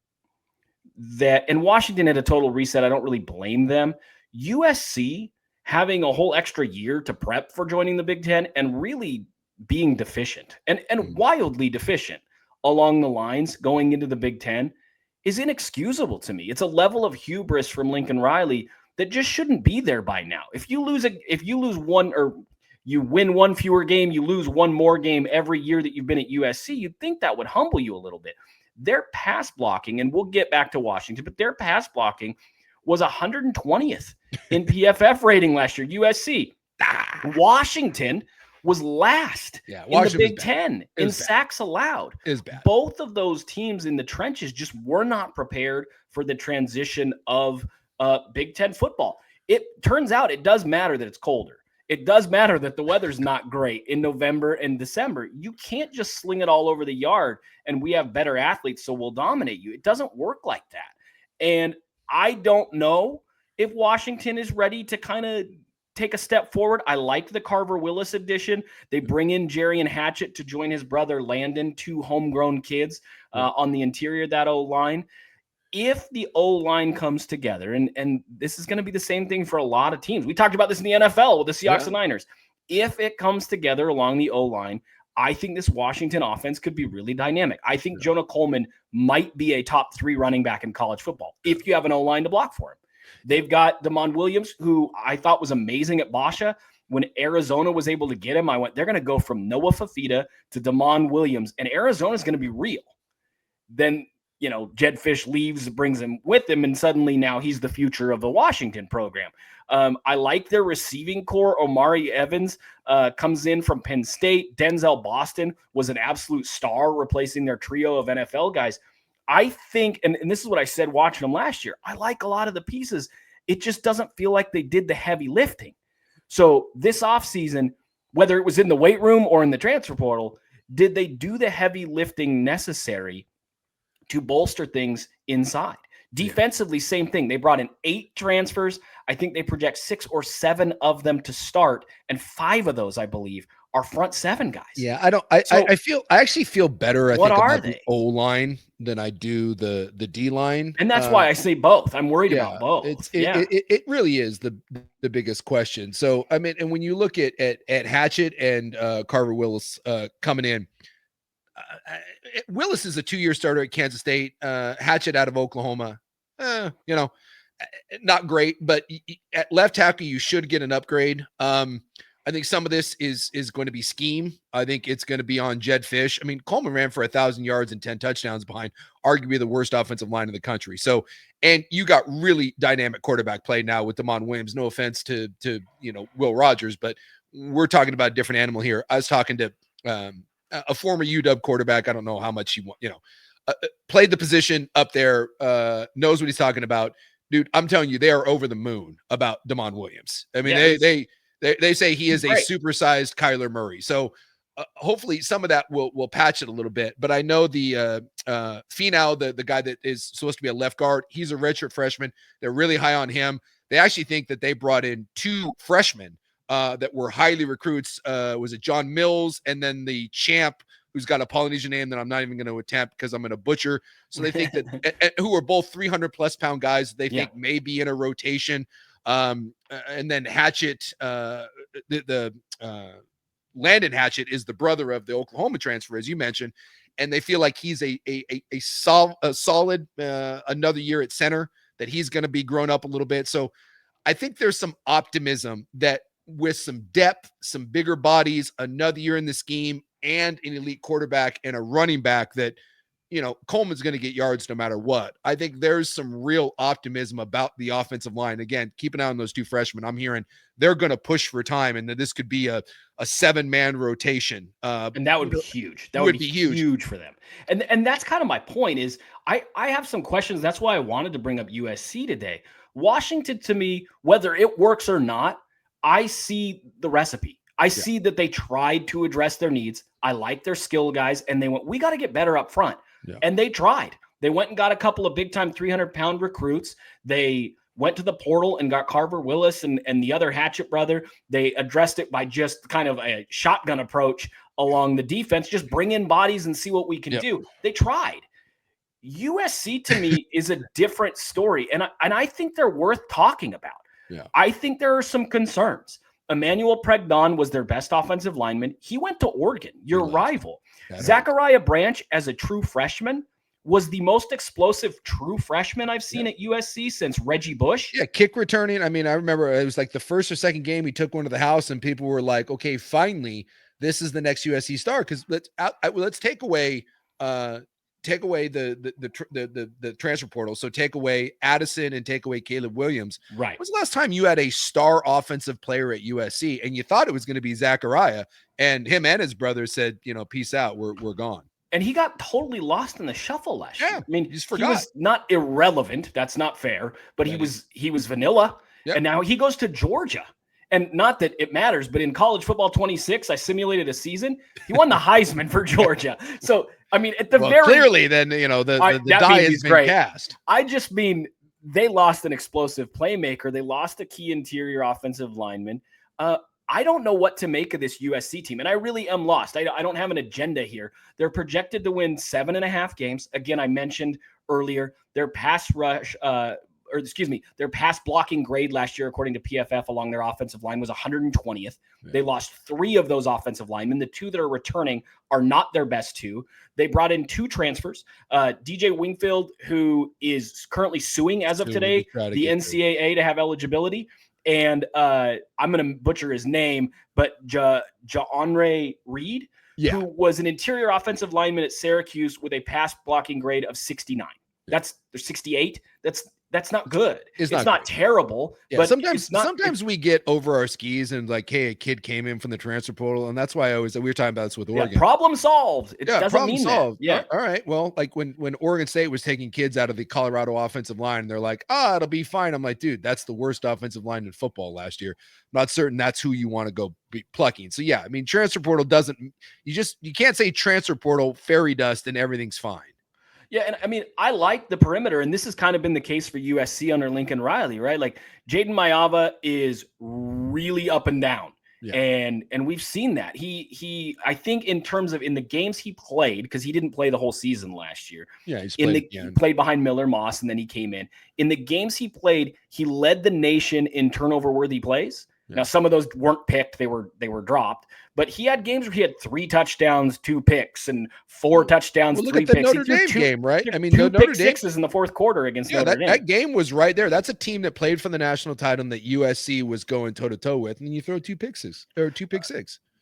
that, and Washington had a total reset. I don't really blame them. USC having a whole extra year to prep for joining the Big Ten and really being deficient and wildly deficient along the lines going into the Big Ten is inexcusable to me. It's a level of hubris from Lincoln Riley that just shouldn't be there by now. If you lose one, or you win one fewer game, you lose one more game every year that you've been at USC, you'd think that would humble you a little bit. Their pass blocking, and we'll get back to Washington, but their pass blocking was 120th in PFF rating last year. USC. Washington was last in the Big Ten in sacks allowed. Is bad. Both of those teams in the trenches just were not prepared for the transition of Big Ten football. It turns out it does matter that it's colder. It does matter that the weather's not great in November and December. You can't just sling it all over the yard and we have better athletes, so we'll dominate you. It doesn't work like that. And I don't know if Washington is ready to kind of take a step forward. I like the Carver Willis addition. They bring in Jerry and Hatchett to join his brother Landon, 2 homegrown kids on the interior of that O-line. If the O-line comes together, and this is going to be the same thing for a lot of teams. We talked about this in the NFL with the Seahawks and Niners. If it comes together along the O-line, I think this Washington offense could be really dynamic. I think Jonah Coleman might be a top 3 running back in college football if you have an O-line to block for him. They've got Damon Williams, who I thought was amazing at Basha. When Arizona was able to get him, I went, they're going to go from Noah Fafita to Damon Williams, and Arizona's going to be real. Then Jed Fish leaves, brings him with him, and suddenly now he's the future of the Washington program. I like their receiving core. Omari Evans comes in from Penn State. Denzel Boston was an absolute star, replacing their trio of NFL guys. I think, and this is what I said watching them last year, I like a lot of the pieces. It just doesn't feel like they did the heavy lifting. So this offseason, whether it was in the weight room or in the transfer portal, did they do the heavy lifting necessary to bolster things inside? Defensively, same thing. They brought in 8 transfers. I think they project 6 or 7 of them to start, and 5 of those, I believe, are front 7 guys. Yeah, I actually feel better. I think about the O-line than I do the D line, and that's why I say both. I'm worried about both. It really is the biggest question. So I mean, and when you look at Hatchett and Carver Willis coming in, Willis is a 2-year starter at Kansas State. Hatchett out of Oklahoma. Not great, but at left tackle, you should get an upgrade. I think some of this is going to be scheme. I think it's going to be on Jed Fish. I mean, Coleman ran for 1,000 yards and 10 touchdowns behind arguably the worst offensive line in the country. So, and you got really dynamic quarterback play now with Damon Williams. No offense to Will Rogers, but we're talking about a different animal here. I was talking to a former UW quarterback. I don't know how much played the position up there, knows what he's talking about. Dude, I'm telling you, they are over the moon about Damon Williams. I mean, they say he is a supersized Kyler Murray. So hopefully some of that will patch it a little bit. But I know the Finau, the guy that is supposed to be a left guard, he's a redshirt freshman. They're really high on him. They actually think that they brought in 2 freshmen that were highly recruits. Was it John Mills and then the champ who's got a Polynesian name that I'm not even going to attempt because I'm going to butcher. So they think that who are both 300+ pound guys they think may be in a rotation. And then Hatchett, the Landon Hatchett is the brother of the Oklahoma transfer, as you mentioned, and they feel like he's a solid another year at center, that he's going to be grown up a little bit. So I think there's some optimism that with some depth, some bigger bodies, another year in the scheme, and an elite quarterback and a running back that, Coleman's going to get yards no matter what. I think there's some real optimism about the offensive line. Again, keep an eye on those 2 freshmen. I'm hearing they're going to push for time and that this could be a 7-man rotation. And that would be huge. That would be huge for them. And that's kind of my point is I have some questions. That's why I wanted to bring up USC today. Washington, to me, whether it works or not, I see the recipe. I see that they tried to address their needs. I like their skill guys, and they went, we got to get better up front. Yeah. And they tried. They went and got a couple of big-time 300-pound recruits. They went to the portal and got Carver Willis and the other Hatchett brother. They addressed it by just kind of a shotgun approach along the defense, just bring in bodies and see what we can do. They tried. USC, to me, is a different story, and I think they're worth talking about. Yeah. I think there are some concerns. Emmanuel Pregnon was their best offensive lineman. He went to Oregon, your rival. Zachariah Branch, as a true freshman, was the most explosive true freshman I've seen at USC since Reggie Bush. Yeah, kick returning. I mean, I remember it was like the first or second game he took one to the house, and people were like, okay, finally, this is the next USC star. Because let's take away the transfer portal. So take away Addison and take away Caleb Williams. Right. When was the last time you had a star offensive player at USC and you thought it was going to be Zachariah, and him and his brother said, peace out. We're gone. And he got totally lost in the shuffle last year. I mean, he just forgot. He was not irrelevant. That's not fair, but he was vanilla. Yep. And now he goes to Georgia. And not that it matters, but in college football 26, I simulated a season. He won the Heisman for Georgia. So, I mean, at the clearly then, the die has been cast. I just mean they lost an explosive playmaker. They lost a key interior offensive lineman. I don't know what to make of this USC team, and I really am lost. I don't have an agenda here. They're projected to win 7.5 games. Again, I mentioned earlier their pass rush, their pass blocking grade last year, according to PFF, along their offensive line was 120th. Yeah. They lost 3 of those offensive linemen. The 2 that are returning are not their best 2. They brought in 2 transfers. DJ Wingfield, who is currently suing as of today, the NCAA to have eligibility. And I'm going to butcher his name, but Ja'Onre Reed, who was an interior offensive lineman at Syracuse with a pass blocking grade of 69. That's 68. That's not good. It's not terrible. Yeah, but sometimes we get over our skis and like, hey, a kid came in from the transfer portal, and that's why we were talking about this with Oregon. Problem solved. It doesn't mean solved. That. Yeah. All right. Well, like when Oregon State was taking kids out of the Colorado offensive line, and they're like, it'll be fine. I'm like, dude, that's the worst offensive line in football last year. I'm not certain that's who you want to go be plucking. So yeah, I mean, transfer portal you can't say transfer portal fairy dust and everything's fine. Yeah, and I mean, I like the perimeter, and this has kind of been the case for USC under Lincoln Riley, right? Like Jaden Mayava is really up and down, and we've seen that. He I think in terms of in the games he played, because he didn't play the whole season last year. Yeah, he played behind Miller Moss, and then he came in. In the games he played, he led the nation in turnover-worthy plays. Now, some of those weren't picked; they were dropped. But he had games where he had 3 touchdowns, 2 picks, and 4 touchdowns, Well, look 3 at the picks. Notre Dame game, right? I mean, two Notre pick Dame sixes in the fourth quarter against Notre Dame. That game was right there. That's a team that played for the national title and that USC was going toe to toe with, and you throw 2 pick six.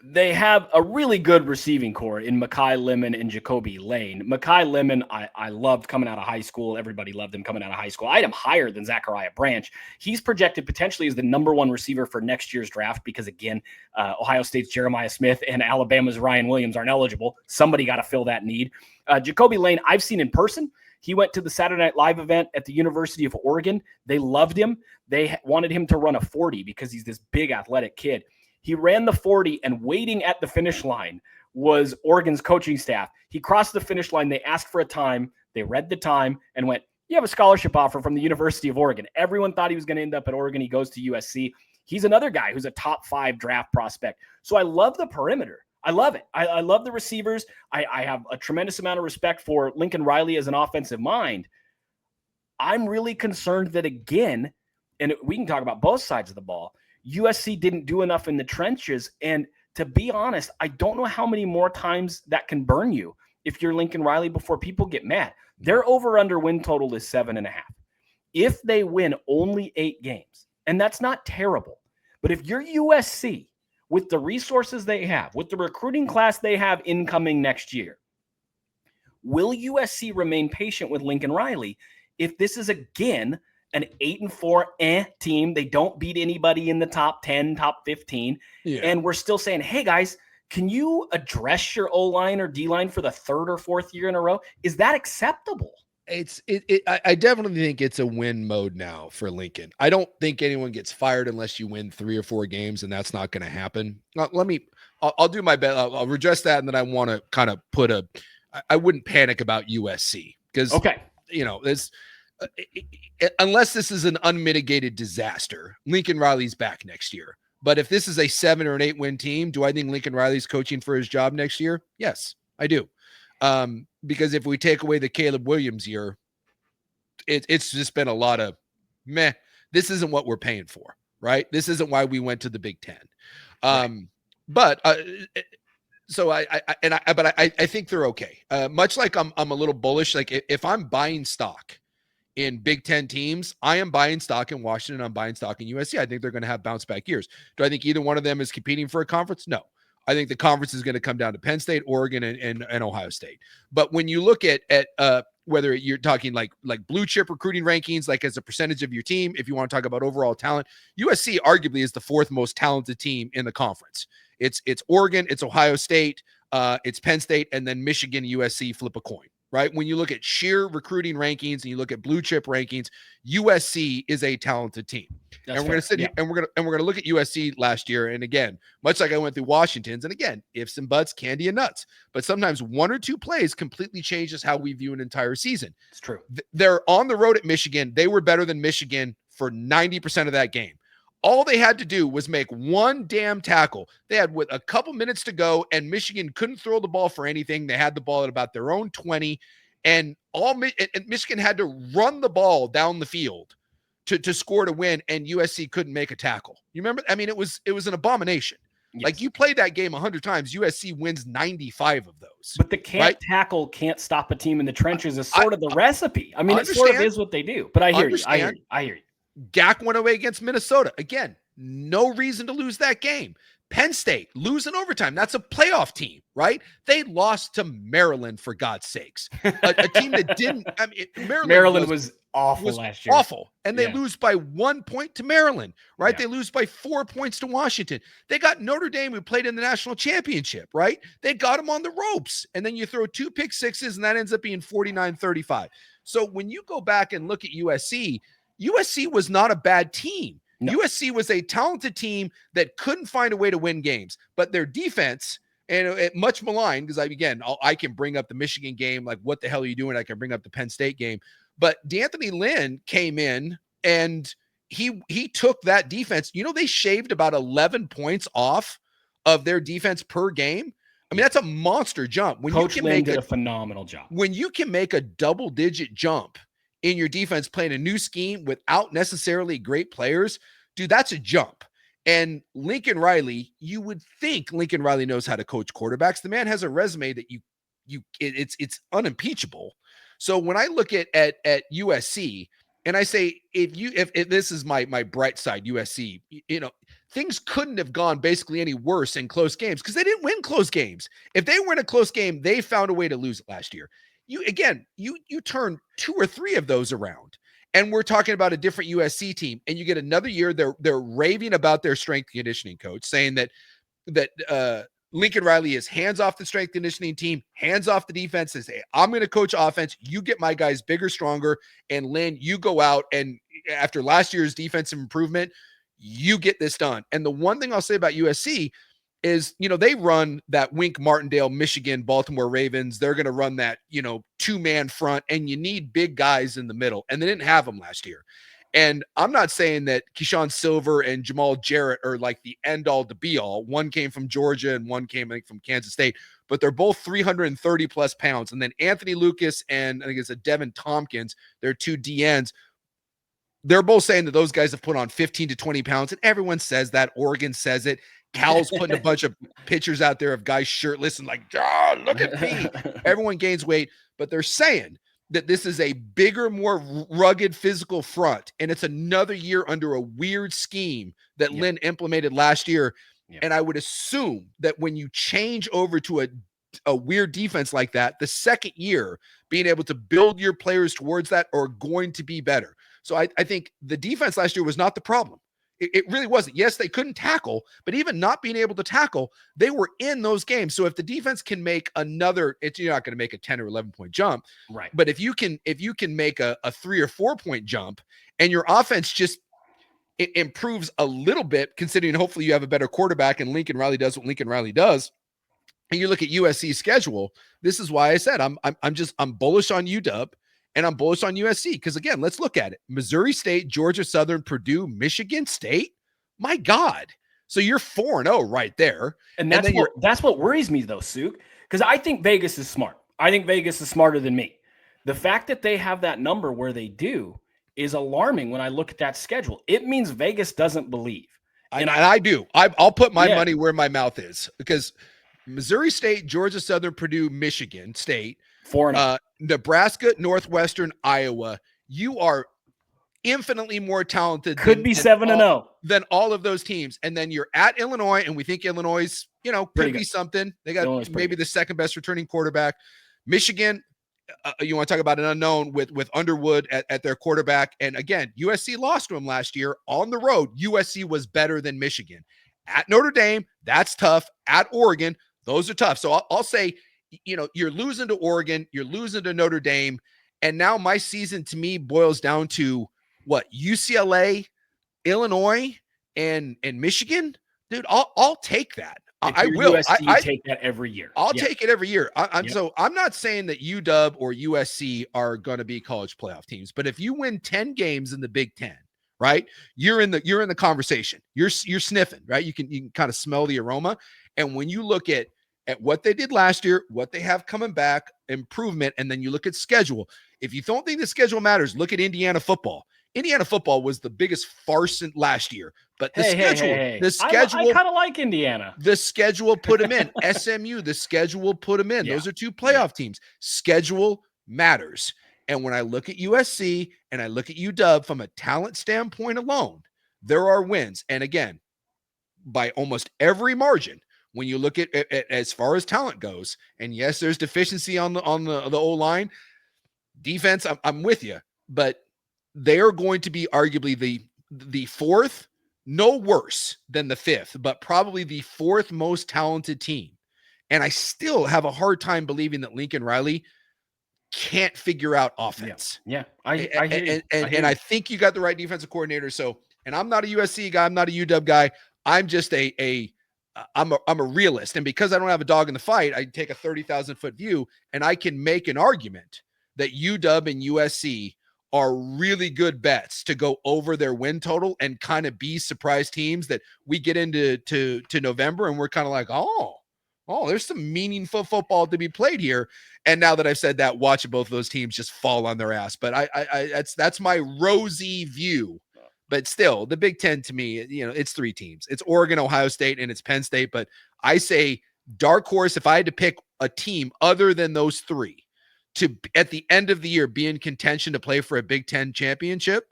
They have a really good receiving core in Mekhi Lemon and Jacoby Lane. Mekhi Lemon, I loved coming out of high school. Everybody loved him coming out of high school. I had him higher than Zachariah Branch. He's projected potentially as the number 1 receiver for next year's draft because, again, Ohio State's Jeremiah Smith and Alabama's Ryan Williams aren't eligible. Somebody got to fill that need. Jacoby Lane, I've seen in person. He went to the Saturday Night Live event at the University of Oregon. They loved him. They wanted him to run a 40 because he's this big athletic kid. He ran the 40, and waiting at the finish line was Oregon's coaching staff. He crossed the finish line. They asked for a time. They read the time and went, "You have a scholarship offer from the University of Oregon." Everyone thought he was going to end up at Oregon. He goes to USC. He's another guy who's a top 5 draft prospect. So I love the perimeter. I love it. I love the receivers. I have a tremendous amount of respect for Lincoln Riley as an offensive mind. I'm really concerned that, again, and we can talk about both sides of the ball, USC didn't do enough in the trenches. And to be honest, I don't know how many more times that can burn you if you're Lincoln Riley before people get mad. Their over-under win total is 7.5. If they win only 8 games, and that's not terrible, but if you're USC with the resources they have, with the recruiting class they have incoming next year, will USC remain patient with Lincoln Riley if this is, again, an 8-4 team? They don't beat anybody in the top 10, top 15. Yeah. And we're still saying, hey, guys, can you address your O-line or D-line for the 3rd or 4th year in a row? Is that acceptable? I definitely think it's a win mode now for Lincoln. I don't think anyone gets fired unless you win 3 or 4 games, and that's not going to happen. I'll do my best. I'll redress that, and then I want to kind of I wouldn't panic about USC because, there's unless this is an unmitigated disaster, Lincoln Riley's back next year. But if this is a 7 or an 8 win team, do I think Lincoln Riley's coaching for his job next year? Yes, I do. Because if we take away the Caleb Williams year, it's just been a lot of meh. This isn't what we're paying for, right? This isn't why we went to the Big Ten. But I think they're okay. Much like I'm a little bullish. Like if I'm buying stock in Big Ten teams, I am buying stock in Washington. I'm buying stock in USC. I think they're going to have bounce back years. Do I think either one of them is competing for a conference? No. I think the conference is going to come down to Penn State, Oregon, and Ohio State. But when you look at whether you're talking like blue chip recruiting rankings, like as a percentage of your team, if you want to talk about overall talent, USC arguably is the 4th most talented team in the conference. It's Oregon, it's Ohio State, it's Penn State, and then Michigan, USC flip a coin. Right? When you look at sheer recruiting rankings and you look at blue chip rankings, USC is a talented team. That's and we're going to sit here and we're going to look at USC last year. And again, much like I went through Washington's, and again, ifs and buts, candy and nuts, but sometimes 1 or 2 plays completely changes how we view an entire season. It's true. They're on the road at Michigan. They were better than Michigan for 90% of that game. All they had to do was make 1 damn tackle. They had with a couple minutes to go, and Michigan couldn't throw the ball for anything. They had the ball at about their own 20, and Michigan had to run the ball down the field to score to win, and USC couldn't make a tackle. You remember? I mean, it was an abomination. Yes. Like you played that game 100 times, USC wins 95 of those. But the tackle can't stop a team in the trenches is sort of the recipe. I mean, it sort of is what they do. But I hear you. I hear you. GAC went away against Minnesota. Again, no reason to lose that game. Penn State, losing overtime. That's a playoff team, right? They lost to Maryland, for God's sakes. A team that didn't. I mean, Maryland was awful last year. Awful. And they lose by 1 point to Maryland, right? Yeah. They lose by 4 points to Washington. They got Notre Dame, who played in the national championship, right? They got them on the ropes. And then you throw 2 pick sixes, and that ends up being 49-35. So when you go back and look at USC was not a bad team. No. USC was a talented team that couldn't find a way to win games, but their defense, and much maligned, because I can bring up the Michigan game, like what the hell are you doing? I can bring up the Penn State game, but D'Anthony Lynn came in and he took that defense. They shaved about 11 points off of their defense per game. I mean, that's a monster jump. When Coach Lynn did a phenomenal job. When you can make a double-digit jump in your defense playing a new scheme without necessarily great players, dude, that's a jump. And Lincoln Riley, you would think Lincoln Riley knows how to coach quarterbacks. The man has a resume that it's unimpeachable. So when I look at USC and I say, if this is my bright side, USC, things couldn't have gone basically any worse in close games because they didn't win close games. If they win a close game, they found a way to lose it last year. You turn 2 or 3 of those around. And we're talking about a different USC team, and you get another year. They're raving about their strength conditioning coach, saying that Lincoln Riley is hands off the strength conditioning team, hands off the defense, and say, I'm going to coach offense. You get my guys bigger, stronger, and Lynn, you go out and after last year's defensive improvement, you get this done. And the one thing I'll say about USC is, they run that Wink Martindale, Michigan, Baltimore Ravens. They're going to run that, 2-man front, and you need big guys in the middle. And they didn't have them last year. And I'm not saying that Keyshawn Silver and Jamal Jarrett are like the end all to be all. One came from Georgia and one came, I think, from Kansas State, but they're both 330 plus pounds. And then Anthony Lucas and I think it's a Devin Tompkins, they're 2 DNs. They're both saying that those guys have put on 15 to 20 pounds, and everyone says that. Oregon says it. Cal's putting a bunch of pictures out there of guys shirtless and like, look at me. Everyone gains weight, but they're saying that this is a bigger, more rugged physical front, and it's another year under a weird scheme that Lynn implemented last year. And I would assume that when you change over to a weird defense like that, the second year, being able to build your players towards that are going to be better. So I think the defense last year was not the problem. It really wasn't. Yes, they couldn't tackle, but even not being able to tackle, they were in those games. So if the defense can make you're not going to make a 10 or 11 point jump, right? But if you can make a 3 or 4 point jump, and your offense just it improves a little bit, considering hopefully you have a better quarterback and Lincoln Riley does what Lincoln Riley does, and you look at USC's schedule, this is why I said I'm bullish on UW. And I'm bullish on USC because, again, let's look at it. Missouri State, Georgia Southern, Purdue, Michigan State. My God. So you're 4-0 right there. And that's what worries me, though, Suke, because I think Vegas is smart. I think Vegas is smarter than me. The fact that they have that number where they do is alarming when I look at that schedule. It means Vegas doesn't believe. And I do. I'll put my money where my mouth is because Missouri State, Georgia Southern, Purdue, Michigan State, 4-0. Nebraska, Northwestern, Iowa. You are infinitely more talented. Could be 7-0 than all of those teams. And then you're at Illinois, and we think Illinois, could be something. They got maybe the second best returning quarterback. Michigan, you want to talk about an unknown with Underwood at their quarterback. And again, USC lost to him last year on the road. USC was better than Michigan. At Notre Dame, that's tough. At Oregon, those are tough. So I'll say, you're losing to Oregon, you're losing to Notre Dame, and now my season to me boils down to what? UCLA, Illinois, and Michigan. Dude, I'll take that. I will. USC, I take that every year. I'll take it every year. So I'm not saying that UW or USC are going to be college playoff teams, but if you win 10 games in the Big Ten, right, you're in the conversation. You're sniffing, right? You can kind of smell the aroma, and when you look at what they did last year, what they have coming back, improvement, and then you look at schedule. If you don't think the schedule matters, look at Indiana football. Indiana football was the biggest farce last year, but the schedule. I kind of like Indiana. The schedule put them in. SMU, the schedule put them in. Yeah. Those are 2 playoff teams. Schedule matters. And when I look at USC and I look at UW from a talent standpoint alone, there are wins. And again, by almost every margin, when you look at as far as talent goes, and yes, there's deficiency on the O-line. Defense, I'm with you, but they are going to be arguably the 4th, no worse than the 5th, but probably the 4th most talented team. And I still have a hard time believing that Lincoln Riley can't figure out offense. Yeah. I hear you. I think you got the right defensive coordinator. So, and I'm not a USC guy, I'm not a UW guy. I'm just I'm a realist. And because I don't have a dog in the fight, I take a 30,000 foot view, and I can make an argument that UW and USC are really good bets to go over their win total and kind of be surprise teams that we get into November and we're kind of like, oh, there's some meaningful football to be played here. And now that I've said that, watch both of those teams just fall on their ass. But I that's my rosy view But still, the Big Ten to me, it's three teams. It's Oregon, Ohio State, and it's Penn State. But I say dark horse, if I had to pick a team other than those three to, at the end of the year, be in contention to play for a Big Ten championship,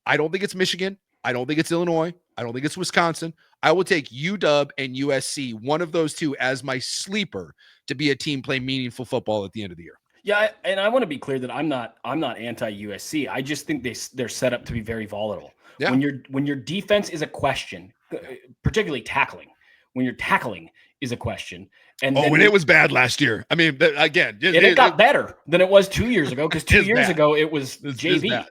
I don't think it's Michigan. I don't think it's Illinois. I don't think it's Wisconsin. I will take UW and USC, one of those two, as my sleeper to be a team play meaningful football at the end of the year. Yeah, and I want to be clear that I'm not anti-USC. I just think they're set up to be very volatile. Yeah. When your defense is a question, particularly tackling, when your tackling is a question, and it was bad last year. I mean, again, it got better than it was 2 years ago, because 2 years ago it was JV.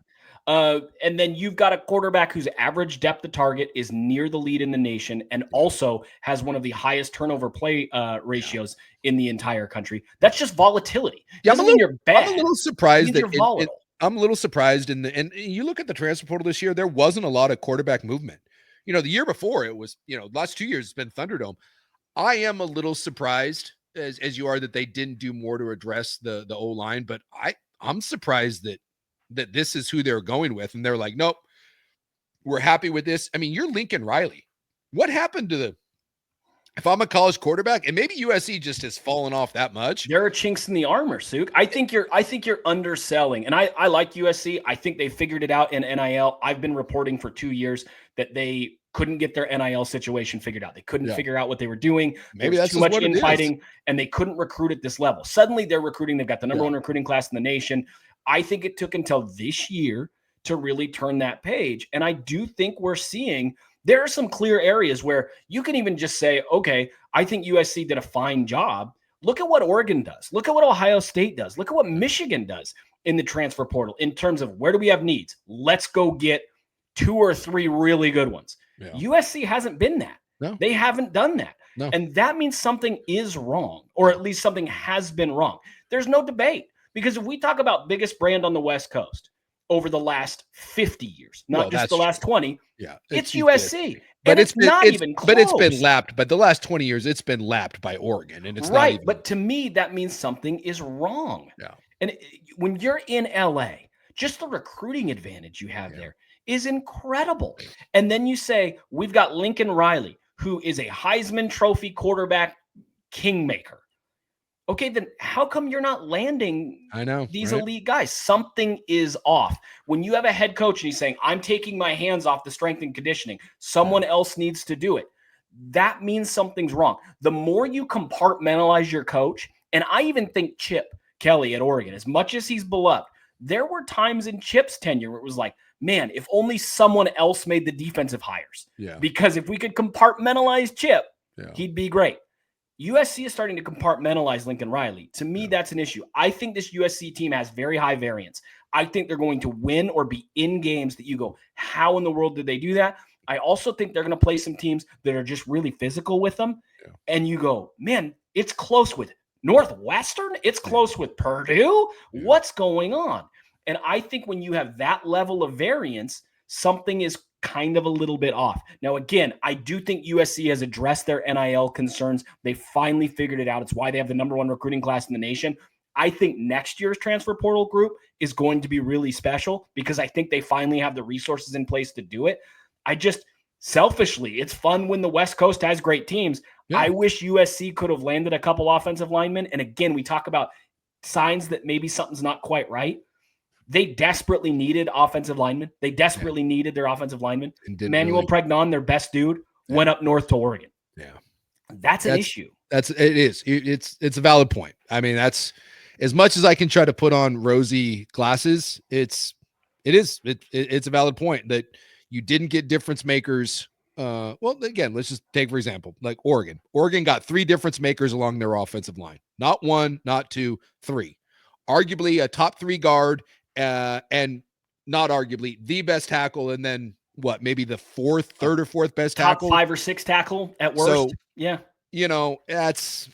And then you've got a quarterback whose average depth of target is near the lead in the nation, and also has one of the highest turnover play ratios in the entire country. That's just volatility. Yeah, I'm a little surprised that you're volatile. I'm a little surprised and you look at the transfer portal this year, there wasn't a lot of quarterback movement. The year before it was, last 2 years it's been Thunderdome. I am a little surprised as you are that they didn't do more to address the O-line, but I'm surprised that this is who they're going with. And they're like, nope, we're happy with this. I mean, you're Lincoln Riley. What happened to if I'm a college quarterback, and maybe USC just has fallen off that much. There are chinks in the armor, Suke. I think you're underselling. And I like USC. I think they figured it out in NIL. I've been reporting for 2 years that they couldn't get their NIL situation figured out. They couldn't figure out what they were doing. Maybe that's too much infighting, and they couldn't recruit at this level. Suddenly they're recruiting. They've got the number one recruiting class in the nation. I think it took until this year to really turn that page. And I do think we're seeing there are some clear areas where you can even just say, okay, I think USC did a fine job. Look at what Oregon does. Look at what Ohio State does. Look at what Michigan does in the transfer portal in terms of where do we have needs? Let's go get 2 or 3 really good ones. Yeah. USC hasn't been that. No. They haven't done that. No. And that means something is wrong, or at least something has been wrong. There's no debate. Because if we talk about biggest brand on the West Coast over the last 50 years, not just the last 20, it's USC. But it's not even close. But it's been lapped. But the last 20 years, it's been lapped by Oregon. And it's right. Not even... But to me, that means something is wrong. Yeah. And when you're in LA, just the recruiting advantage you have there is incredible. And then you say, we've got Lincoln Riley, who is a Heisman Trophy quarterback kingmaker. Okay, then how come you're not landing these elite guys? Something is off. When you have a head coach and he's saying, I'm taking my hands off the strength and conditioning, someone else needs to do it. That means something's wrong. The more you compartmentalize your coach, and I even think Chip Kelly at Oregon, as much as he's beloved, there were times in Chip's tenure where it was like, man, if only someone else made the defensive hires. Yeah. Because if we could compartmentalize Chip, he'd be great. USC is starting to compartmentalize Lincoln Riley. To me, that's an issue. I think this USC team has very high variance. I think they're going to win or be in games that you go, how in the world did they do that? I also think they're going to play some teams that are just really physical with them. Yeah. And you go, man, it's close with Northwestern. It's close with Purdue. Yeah. What's going on? And I think when you have that level of variance, something is kind of a little bit off. Now, again, I do think USC has addressed their NIL concerns. They finally figured it out. It's why they have the number one recruiting class in the nation. I think next year's transfer portal group is going to be really special because I think they finally have the resources in place to do it. I just, selfishly, it's fun when the West Coast has great teams. Yeah. I wish USC could have landed a couple offensive linemen. And again, we talk about signs that maybe something's not quite right. They desperately needed offensive linemen. They desperately needed their offensive linemen. Emmanuel Pregnon, their best dude, went up north to Oregon. Yeah. That's an issue. It is. It's a valid point. I mean, that's as much as I can try to put on rosy glasses. It's a valid point that you didn't get difference makers. Well, again, let's just take, for example, like Oregon. Oregon got 3 difference makers along their offensive line. Not 1, not 2, 3. Arguably a top 3 guard. And not arguably the best tackle, and then what? Maybe the third or fourth best tackle, top 5 or 6 tackle at worst. So, yeah, that's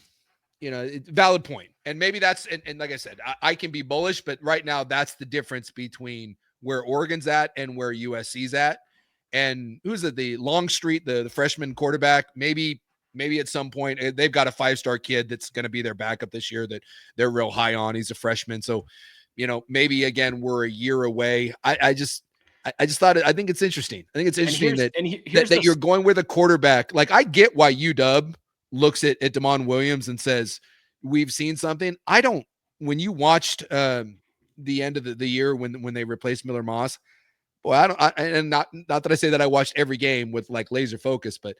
it's a valid point, and maybe that's and like I said, I can be bullish, but right now that's the difference between where Oregon's at and where USC's at. And who's it? The Longstreet, the freshman quarterback, maybe at some point they've got a 5-star kid that's going to be their backup this year that they're real high on. He's a freshman, so. Maybe again, we're a year away. I just, I just thought I think it's interesting. I think it's interesting here's that you're going with a quarterback. Like, I get why UW looks at Damon Williams and says, we've seen something. I don't, when you watched the end of the year when they replaced Miller Moss, well, and not that I say that I watched every game with like laser focus, but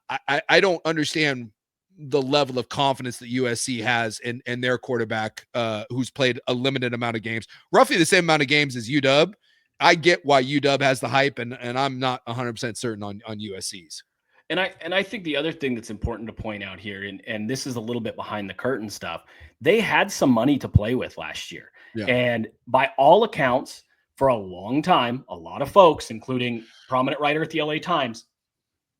I don't understand the level of confidence that USC has in their quarterback, who's played a limited amount of games, roughly the same amount of games as UW. I get why UW has the hype, and I'm not 100% certain on USC's. And I think the other thing that's important to point out here, and this is a little bit behind the curtain stuff, they had some money to play with last year. Yeah. And by all accounts, for a long time, a lot of folks, including prominent writer at the LA Times,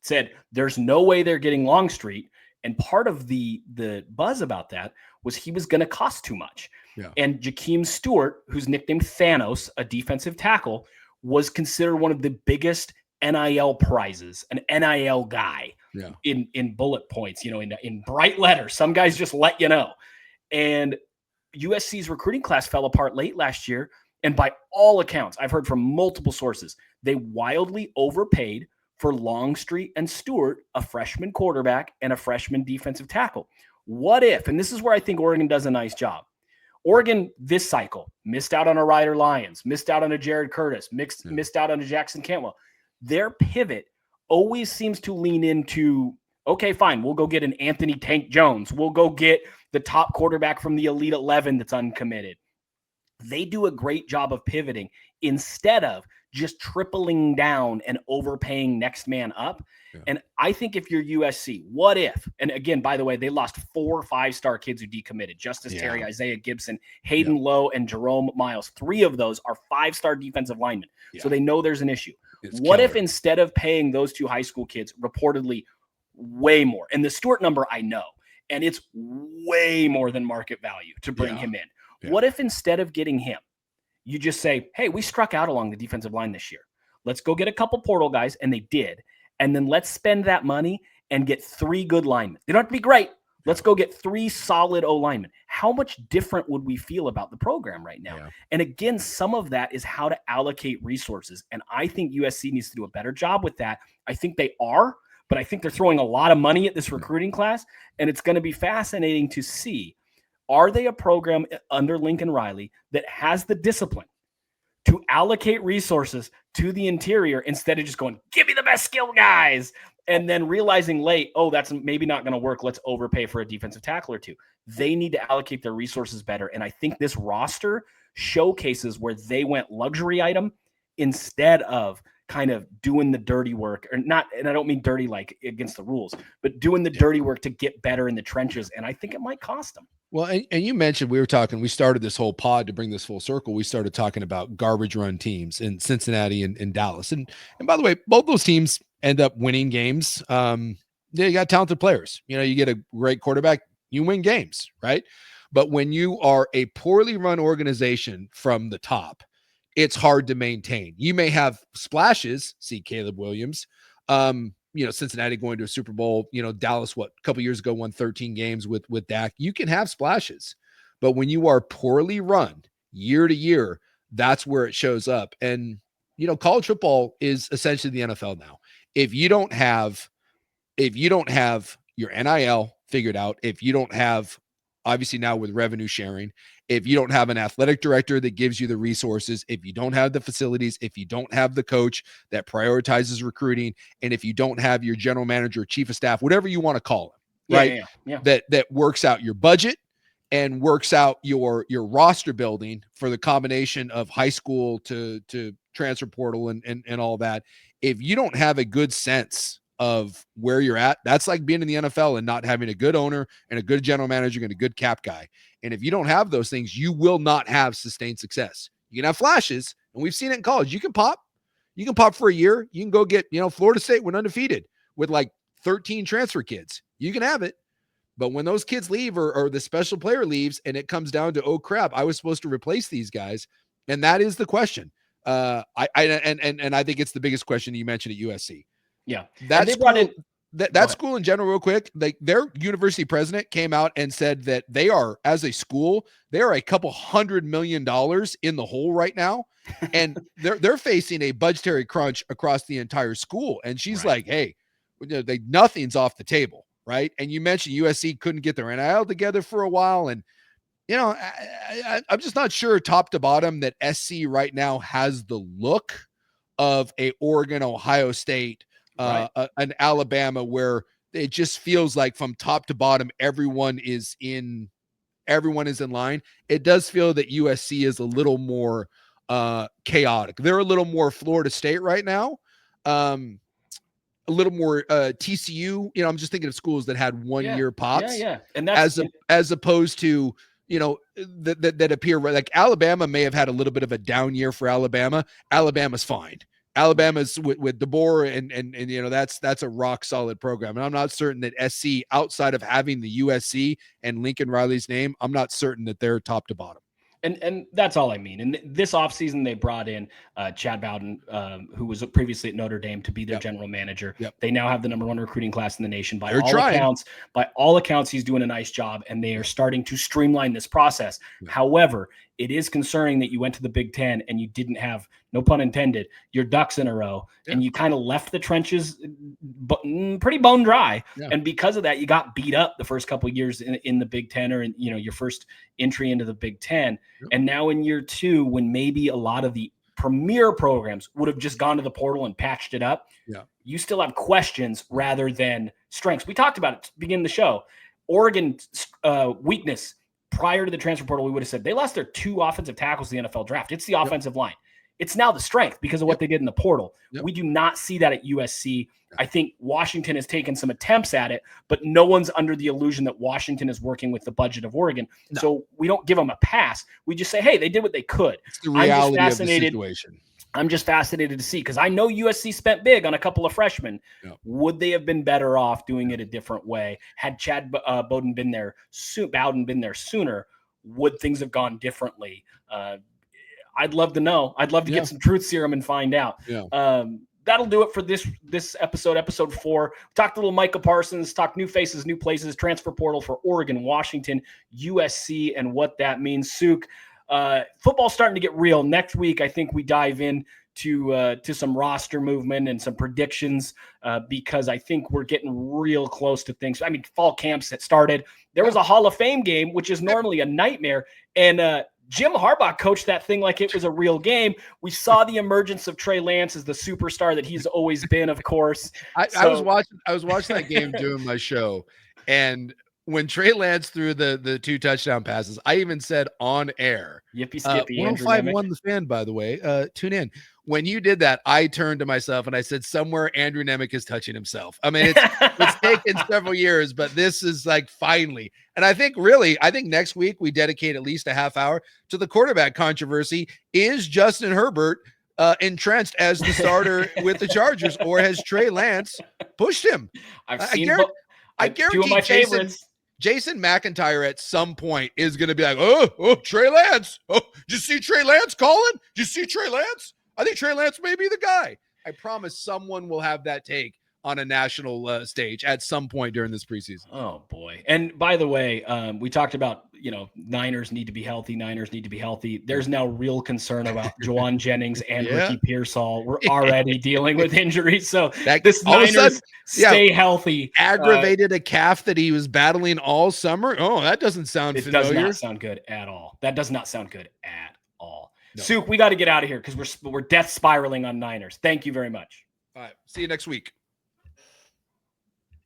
said there's no way they're getting Longstreet. And part of the buzz about that was he was going to cost too much. Yeah. And Jakeem Stewart, who's nicknamed Thanos, a defensive tackle, was considered one of the biggest NIL prizes, an NIL guy in bullet points, in bright letters. Some guys just let you know. And USC's recruiting class fell apart late last year. And by all accounts, I've heard from multiple sources, they wildly overpaid for Longstreet and Stewart, a freshman quarterback and a freshman defensive tackle. What if, and this is where I think Oregon does a nice job. Oregon this cycle missed out on a Ryder Lyons, missed out on a Jared Curtis, missed out on a Jackson Cantwell. Their pivot always seems to lean into, okay, fine, we'll go get an Anthony Tank Jones. We'll go get the top quarterback from the Elite 11 that's uncommitted. They do a great job of pivoting instead of just tripling down and overpaying next man up. Yeah. And I think if you're USC, what if, and again, by the way, they lost 4 5-star kids who decommitted: Justice Terry, Isaiah Gibson, Hayden Lowe, and Jerome Miles. 3 of those are 5-star defensive linemen. Yeah. So they know there's an issue. What if instead of paying those 2 high school kids reportedly way more, and the Stewart number I know, and it's way more than market value to bring him in. Yeah. What if instead of getting him, you just say, hey, we struck out along the defensive line this year. Let's go get a couple portal guys, and they did. And then let's spend that money and get 3 good linemen. They don't have to be great. Let's go get 3 solid O-linemen. How much different would we feel about the program right now? Yeah. And again, some of that is how to allocate resources. And I think USC needs to do a better job with that. I think they are, but I think they're throwing a lot of money at this recruiting class. And it's going to be fascinating to see, are they a program under Lincoln Riley that has the discipline to allocate resources to the interior instead of just going, give me the best skill guys, and then realizing late, oh, that's maybe not going to work. Let's overpay for a defensive tackle or 2. They need to allocate their resources better. And I think this roster showcases where they went luxury item instead of kind of doing the dirty work, or not. And I don't mean dirty like against the rules, but doing the dirty work to get better in the trenches. And I think it might cost them. Well, and you mentioned, we started this whole pod to bring this full circle. We started talking about garbage run teams in Cincinnati and Dallas. And by the way, both those teams end up winning games. They got talented players. You get a great quarterback, you win games, right? But when you are a poorly run organization from the top, it's hard to maintain. You may have splashes, see Caleb Williams, Cincinnati going to a Super Bowl, Dallas, a couple years ago, won 13 games with Dak. You can have splashes, but when you are poorly run year to year, that's where it shows up. And, college football is essentially the NFL now. If you don't have your NIL figured out, if you don't have, obviously now with revenue sharing, if you don't have an athletic director that gives you the resources, if you don't have the facilities, if you don't have the coach that prioritizes recruiting, and if you don't have your general manager, chief of staff, whatever you want to call him, right? Yeah. That works out your budget and works out your roster building for the combination of high school to transfer portal and all that. If you don't have a good sense of where you're at, that's like being in the NFL and not having a good owner and a good general manager and a good cap guy. And if you don't have those things, you will not have sustained success. You can have flashes, and we've seen it in college. You can pop for a year. You can go get, Florida State went undefeated with like 13 transfer kids. You can have it. But when those kids leave or the special player leaves and it comes down to, oh crap, I was supposed to replace these guys. And that is the question. I think it's the biggest question you mentioned at USC. Yeah. That that school in general, real quick, like their university president came out and said that they are, as a school, they are a couple $100 million in the hole right now. And they're facing a budgetary crunch across the entire school. And she's like, hey, nothing's off the table. Right. And you mentioned USC couldn't get their NIL together for a while. And, I'm just not sure top to bottom that SC right now has the look of a Oregon, Ohio State, an Alabama, where it just feels like from top to bottom, everyone is in line. It does feel that USC is a little more chaotic. They're a little more Florida State right now. A little more TCU. I'm just thinking of schools that had 1 year pops. Yeah. And that's as opposed to, that appear like Alabama may have had a little bit of a down year for Alabama. Alabama's fine. Alabama's with DeBoer and that's a rock solid program. And I'm not certain that SC, outside of having the USC and Lincoln Riley's name, I'm not certain that they're top to bottom. And that's all I mean. And this offseason, they brought in Chad Bowden, who was previously at Notre Dame, to be their general manager. They now have the #1 recruiting class in the nation. By all accounts, he's doing a nice job, and they are starting to streamline this process. However, it is concerning that you went to the Big Ten and you didn't have, no pun intended, your ducks in a row, and you kind of left the trenches pretty bone dry. And because of that, you got beat up the first couple of years in the Big Ten, or in your first entry into the Big Ten. And now in year 2, when maybe a lot of the premier programs would have just gone to the portal and patched it up, you still have questions rather than strengths. We talked about it to begin the show. Oregon's weakness prior to the transfer portal, we would have said they lost their 2 offensive tackles in the NFL draft. It's the offensive line. It's now the strength because of what they did in the portal. We do not see that at USC. I think Washington has taken some attempts at it, but no one's under the illusion that Washington is working with the budget of Oregon. So we don't give them a pass. We just say, hey, they did what they could. It's the reality of the situation. I'm just fascinated to see, because I know USC spent big on a couple of freshmen. Would they have been better off doing it a different way? Had Chad Bowden been there sooner, would things have gone differently? I'd love to know. I'd love to get some truth serum and find out. That'll do it for this episode, episode 4. We talked a little Micah Parsons, talked new faces, new places, transfer portal for Oregon, Washington, USC, and what that means. Suke, football's starting to get real. Next week, I think we dive in to some roster movement and some predictions, because I think we're getting real close to things. I mean, fall camps that started. There was a Hall of Fame game, which is normally a nightmare, and Jim Harbaugh coached that thing like it was a real game. We saw the emergence of Trey Lance as the superstar that he's always been, of course. I was watching that game doing my show, and when Trey Lance threw the 2 touchdown passes, I even said on air, Yippee Skippy, 105.1 The Fan, by the way, tune in. When you did that, I turned to myself and I said, somewhere Andrew Nemec is touching himself. I mean, it's taken several years, but this is like finally. And I think next week we dedicate at least a half hour to the quarterback controversy. Is Justin Herbert entrenched as the starter with the Chargers, or has Trey Lance pushed him? I guarantee 2 of my favorites. Jason McIntyre at some point is going to be like, oh, Trey Lance. Oh, did you see Trey Lance calling? Did you see Trey Lance? I think Trey Lance may be the guy. I promise someone will have that take on a national stage at some point during this preseason. Oh boy. And by the way, we talked about, Niners need to be healthy. There's now real concern about Juwan Jennings and Ricky Pearsall. We're already dealing with injuries. So this Niners stay healthy. Aggravated a calf that he was battling all summer. Oh, that doesn't sound familiar. It does not sound good at all. That does not sound good at all. No. Suke, we got to get out of here because we're death spiraling on Niners. Thank you very much. All right. See you next week.